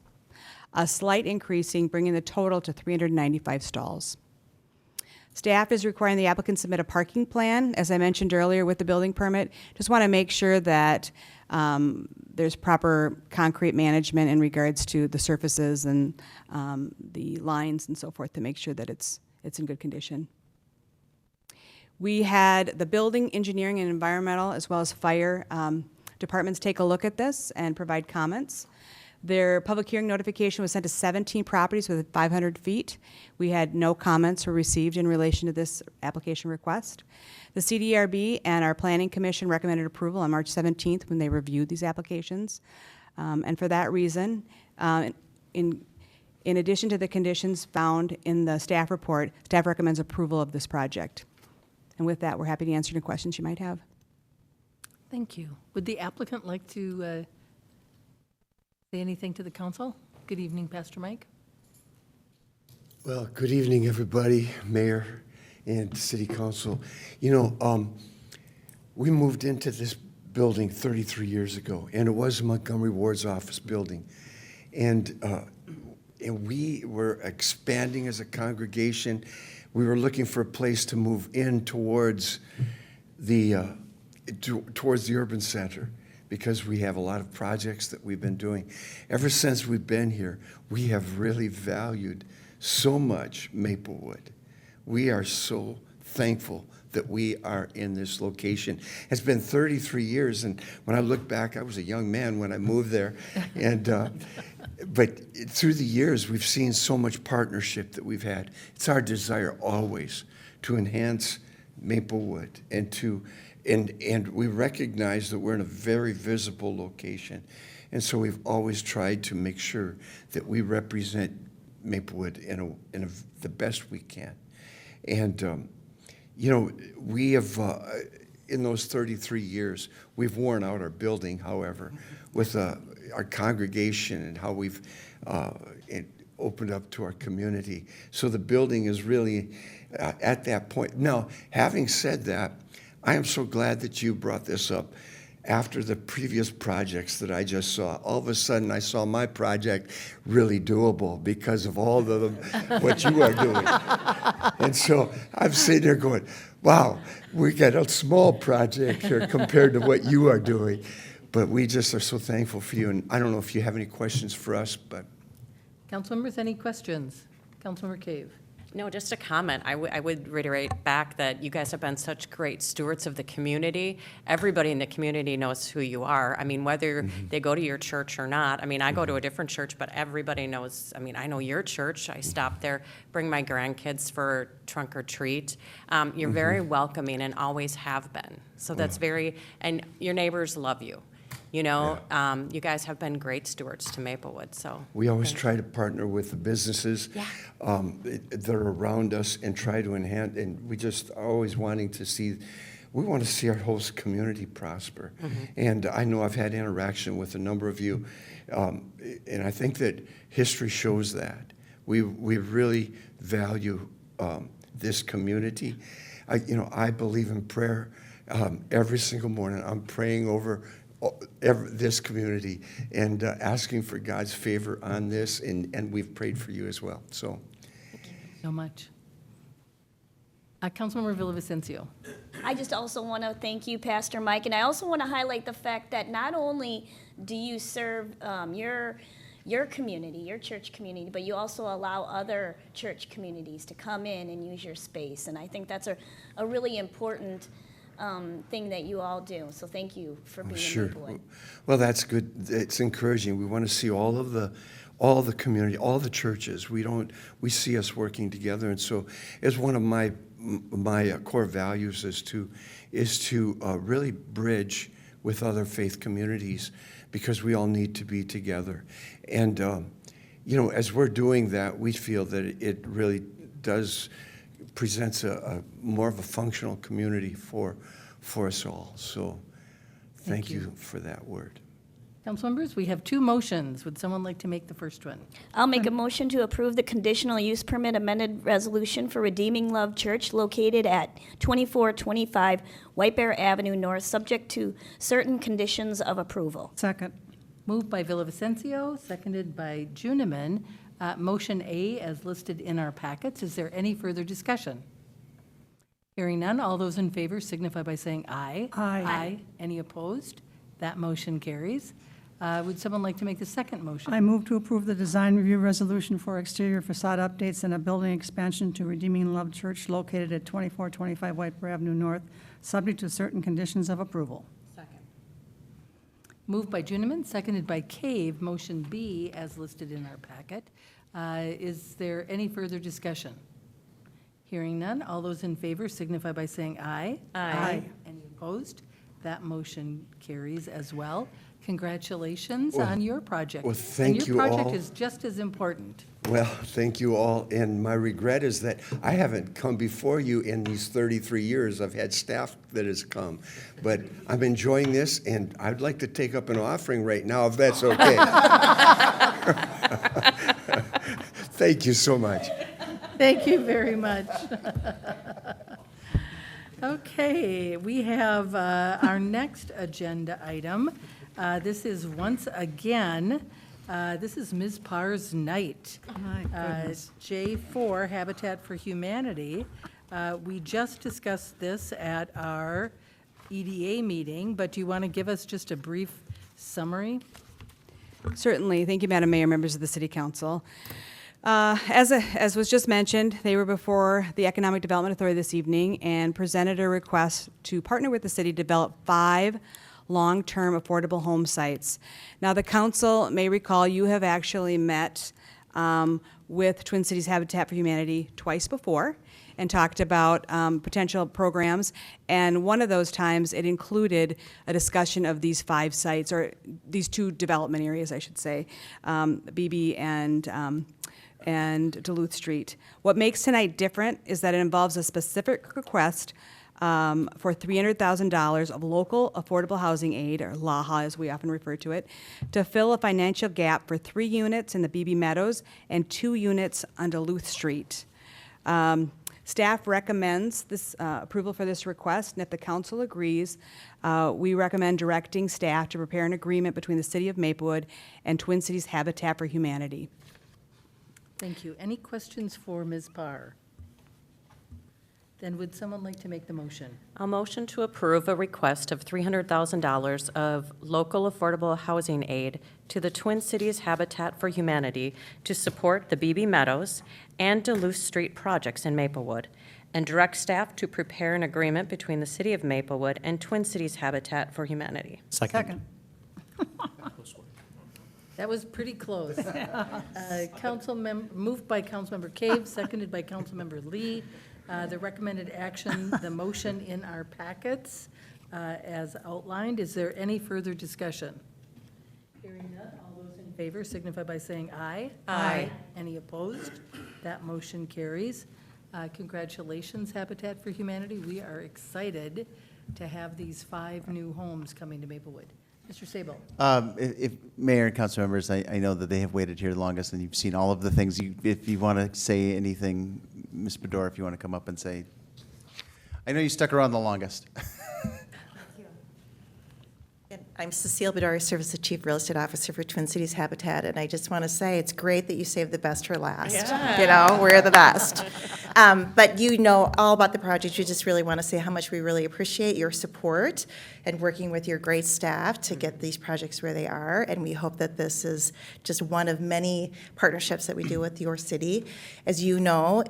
Speaker 2: A slight increasing, bringing the total to 395 stalls. Staff is requiring the applicant submit a parking plan, as I mentioned earlier with the building permit. Just want to make sure that there's proper concrete management in regards to the surfaces and the lines and so forth to make sure that it's in good condition. We had the building, engineering, and environmental, as well as fire departments take a look at this and provide comments. Their public hearing notification was sent to 17 properties with 500 feet. We had no comments were received in relation to this application request. The CDRB and our Planning Commission recommended approval on March 17th when they reviewed these applications. And for that reason, in addition to the conditions found in the staff report, staff recommends approval of this project. And with that, we're happy to answer any questions you might have.
Speaker 1: Thank you. Would the applicant like to say anything to the council? Good evening, Pastor Mike.
Speaker 18: Well, good evening, everybody, Mayor and City Council. You know, we moved into this building 33 years ago, and it was Montgomery Ward's office building. And we were expanding as a congregation. We were looking for a place to move in towards the urban center because we have a lot of projects that we've been doing. Ever since we've been here, we have really valued so much Maplewood. We are so thankful that we are in this location. It's been 33 years, and when I look back, I was a young man when I moved there. And but through the years, we've seen so much partnership that we've had. It's our desire always to enhance Maplewood and we recognize that we're in a very visible location. And so we've always tried to make sure that we represent Maplewood the best we can. And, you know, we have, in those 33 years, we've worn out our building, however, with our congregation and how we've opened up to our community. So the building is really at that point. Now, having said that, I am so glad that you brought this up. After the previous projects that I just saw, all of a sudden I saw my project really doable because of all of them, what you are doing. And so I'm sitting there going, wow, we got a small project here compared to what you are doing. But we just are so thankful for you. And I don't know if you have any questions for us, but.
Speaker 1: Council members, any questions? Councilmember Cave.
Speaker 16: No, just a comment. I would reiterate back that you guys have been such great stewards of the community. Everybody in the community knows who you are. I mean, whether they go to your church or not. I mean, I go to a different church, but everybody knows. I mean, I know your church. I stop there, bring my grandkids for trunk or treat. You're very welcoming and always have been. So that's and your neighbors love you. You know, you guys have been great stewards to Maplewood, so.
Speaker 18: We always try to partner with the businesses that are around us and try to enhance, and we just are always wanting to see, we want to see our whole community prosper. And I know I've had interaction with a number of you, and I think that history shows that. We really value this community. I believe in prayer every single morning. I'm praying over this community and asking for God's favor on this, and we've prayed for you as well. So,
Speaker 1: thank you so much. Councilmember Villavicencio.
Speaker 6: I just also want to thank you, Pastor Mike, and I also want to highlight the fact that not only do you serve your community, your church community, but you also allow other church communities to come in and use your space, and I think that's a really important thing that you all do. So thank you for being in Maplewood.
Speaker 18: Well, that's good. It's encouraging. We want to see all the community, all the churches. We see us working together, and so it's one of my core values is to really bridge with other faith communities, because we all need to be together. And as we're doing that, we feel that it really does presents a more of a functional community for us all. So thank you for that word.
Speaker 1: Council members, we have two motions. Would someone like to make the first one?
Speaker 6: I'll make a motion to approve the conditional use permit amended resolution for Redeeming Love Church located at 2425 White Bear Avenue North, subject to certain conditions of approval.
Speaker 4: Second.
Speaker 1: Moved by Villavicencio, seconded by Juniman. Motion A as listed in our packets. Is there any further discussion? Hearing none, all those in favor signify by saying aye.
Speaker 4: Aye.
Speaker 1: Any opposed? That motion carries. Would someone like to make the second motion?
Speaker 4: I move to approve the design review resolution for exterior facade updates and a building expansion to Redeeming Love Church located at 2425 White Bear Avenue North, subject to certain conditions of approval.
Speaker 1: Moved by Juniman, seconded by Cave. Motion B as listed in our packet. Is there any further discussion? Hearing none, all those in favor signify by saying aye.
Speaker 4: Aye.
Speaker 1: Any opposed? That motion carries as well. Congratulations on your project.
Speaker 18: Well, thank you
Speaker 1: And
Speaker 18: all.
Speaker 1: your project is just as important.
Speaker 18: Well, thank you all. And my regret is that I haven't come before you in these 33 years. I've had staff that has come. But I'm enjoying this, and I'd like to take up an offering right now, if that's okay. Thank you so much.
Speaker 1: Thank you very much. Okay, we have our next agenda item. This is once again, this is Ms. Parr's night.
Speaker 4: My goodness.
Speaker 1: J4, Habitat for Humanity. We just discussed this at our EDA meeting, but do you want to give us just a brief summary?
Speaker 2: Certainly. Thank you, Madam Mayor, members of the City Council. As was just mentioned, they were before the Economic Development Authority this evening and presented a request to partner with the city to develop 5 long-term affordable home sites. Now, the council may recall you have actually met with Twin Cities Habitat for Humanity twice before and talked about potential programs. And one of those times, it included a discussion of these 5 sites, or these 2 development areas, I should say, BB and Duluth Street. What makes tonight different is that it involves a specific request for $300,000 of local affordable housing aid, or LAHA as we often refer to it, to fill a financial gap for 3 units in the BB Meadows and 2 units on Duluth Street. Staff recommends this approval for this request, and if the council agrees, we recommend directing staff to prepare an agreement between the City of Maplewood and Twin Cities Habitat for Humanity.
Speaker 1: Thank you. Any questions for Ms. Parr? Then would someone like to make the motion?
Speaker 16: I'll motion to approve a request of $300,000 of local affordable housing aid to the Twin Cities Habitat for Humanity to support the BB Meadows and Duluth Street projects in Maplewood, and direct staff to prepare an agreement between the City of Maplewood and Twin Cities Habitat for Humanity.
Speaker 1: Second. That was pretty close. Moved by Councilmember Cave, seconded by Councilmember Lee. The recommended action, the motion in our packets as outlined. Is there any further discussion? Hearing none, all those in favor signify by saying aye.
Speaker 16: Aye.
Speaker 1: Any opposed? That motion carries. Congratulations, Habitat for Humanity. We are excited to have these 5 new homes coming to Maplewood. Mr. Sable.
Speaker 5: If Mayor and council members, I know that they have waited here the longest, and you've seen all of the things. If you want to say anything, Ms. Bedore, if you want to come up and say, I know you stuck around the longest.
Speaker 19: I'm Cecile Bedore, serve as the Chief Real Estate Officer for Twin Cities Habitat, and I just want to say it's great that you saved the best for last.
Speaker 16: Yeah.
Speaker 19: You know, we're the best. But you know all about the project. You just really want to say how much we really appreciate your support and working with your great staff to get these projects where they are, and we hope that this is just one of many partnerships that we do with your city. As you know,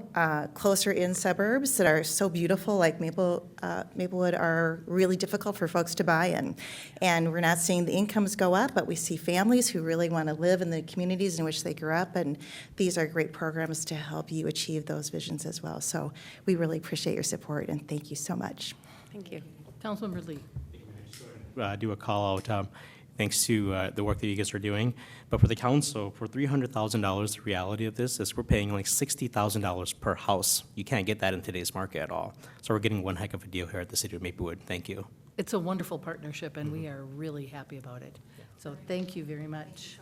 Speaker 19: closer in suburbs that are so beautiful, like Maplewood, are really difficult for folks to buy in. And we're not seeing the incomes go up, but we see families who really want to live in the communities in which they grew up, and these are great programs to help you achieve those visions as well. So we really appreciate your support, and thank you so much.
Speaker 16: Thank you.
Speaker 1: Councilmember Lee.
Speaker 3: Do a call out, thanks to the work that you guys are doing. But for the council, for $300,000, the reality of this is we're paying like $60,000 per house. You can't get that in today's market at all. So we're getting one heck of a deal here at the City of Maplewood. Thank you.
Speaker 1: It's a wonderful partnership, and we are really happy about it. So thank you very much.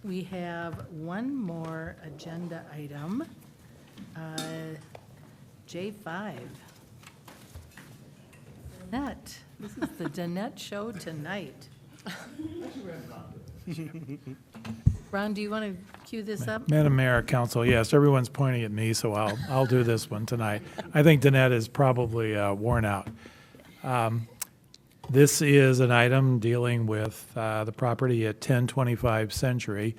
Speaker 1: We have one more agenda item, J5. Danette, this is the Danette show tonight. Ron, do you want to cue this up?
Speaker 8: Madam Mayor, Council, yes, everyone's pointing at me, so I'll do this one tonight. I think Danette is probably worn out. This is an item dealing with the property at 1025 Century.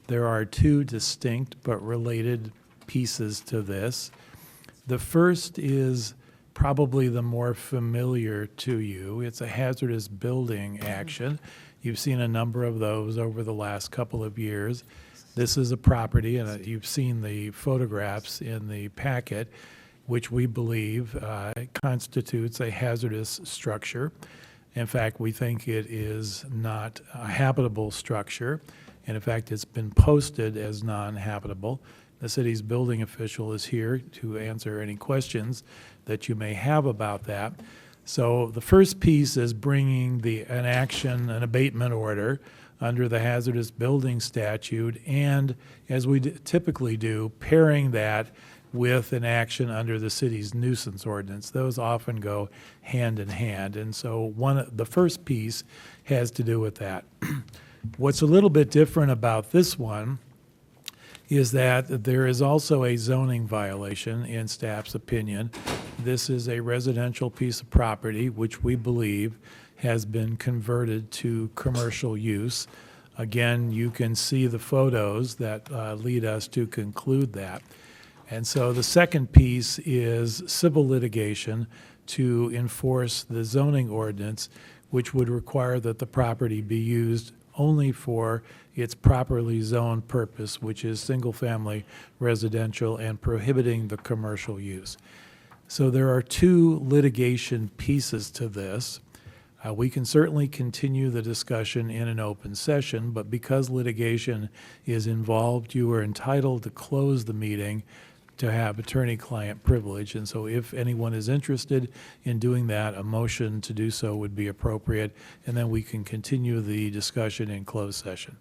Speaker 8: There are 2 distinct but related pieces to this. The first is probably the more familiar to you. It's a hazardous building action. You've seen a number of those over the last couple of years. This is a property, and you've seen the photographs in the packet, which we believe constitutes a hazardous structure. In fact, we think it is not a habitable structure, and in fact, it's been posted as non-habitable. The city's building official is here to answer any questions that you may have about that. So the first piece is bringing an abatement order under the hazardous building statute, and as we typically do, pairing that with an action under the city's nuisance ordinance. Those often go hand in hand, and so the first piece has to do with that. What's a little bit different about this one is that there is also a zoning violation in staff's opinion. This is a residential piece of property which we believe has been converted to commercial use. Again, you can see the photos that lead us to conclude that. And so the second piece is civil litigation to enforce the zoning ordinance, which would require that the property be used only for its properly zoned purpose, which is single-family residential, and prohibiting the commercial use. So there are 2 litigation pieces to this. We can certainly continue the discussion in an open session, but because litigation is involved, you are entitled to close the meeting to have attorney-client privilege. And so if anyone is interested in doing that, a motion to do so would be appropriate, and then we can continue the discussion in closed session.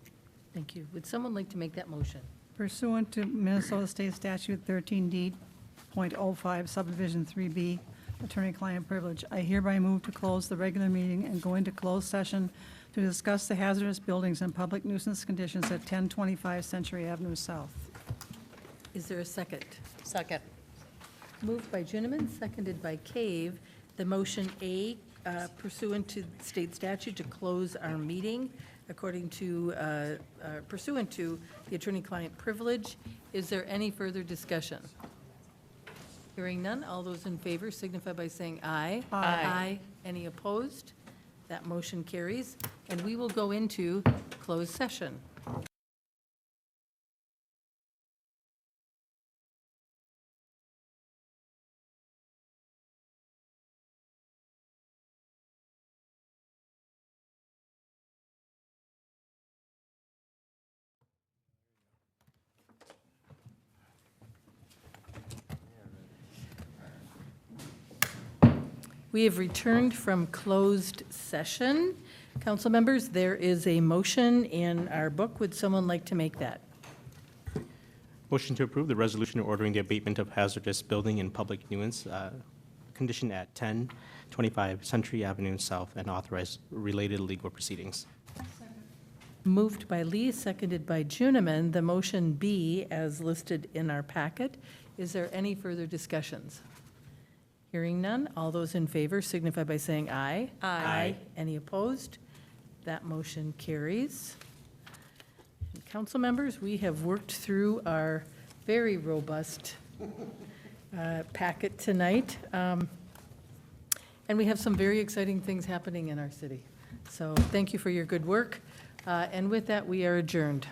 Speaker 1: Thank you. Would someone like to make that motion?
Speaker 4: Pursuant to Minnesota State Statute 13D.05 Subdivision 3B, attorney-client privilege, I hereby move to close the regular meeting and go into closed session to discuss the hazardous buildings and public nuisance conditions at 1025 Century Avenue South.
Speaker 1: Is there a second?
Speaker 16: Second.
Speaker 1: Moved by Juniman, seconded by Cave. The motion A, pursuant to state statute to close our meeting according to, pursuant to the attorney-client privilege. Is there any further discussion? Hearing none, all those in favor signify by saying aye. Aye. Any opposed? That motion carries, and we will go into closed session. We have returned from closed session. Council members, there is a motion in our book. Would someone like to make that?
Speaker 3: Motion to approve the resolution ordering the abatement of hazardous building and public nuisance condition at 1025 Century Avenue South and authorize related legal proceedings.
Speaker 1: Moved by Lee, seconded by Juniman. The motion B, as listed in our packet. Is there any further discussions? Hearing none, all those in favor signify by saying aye. Aye. Any opposed? That motion carries. And council members, we have worked through our very robust packet tonight. And we have some very exciting things happening in our city. So thank you for your good work. And with that, we are adjourned.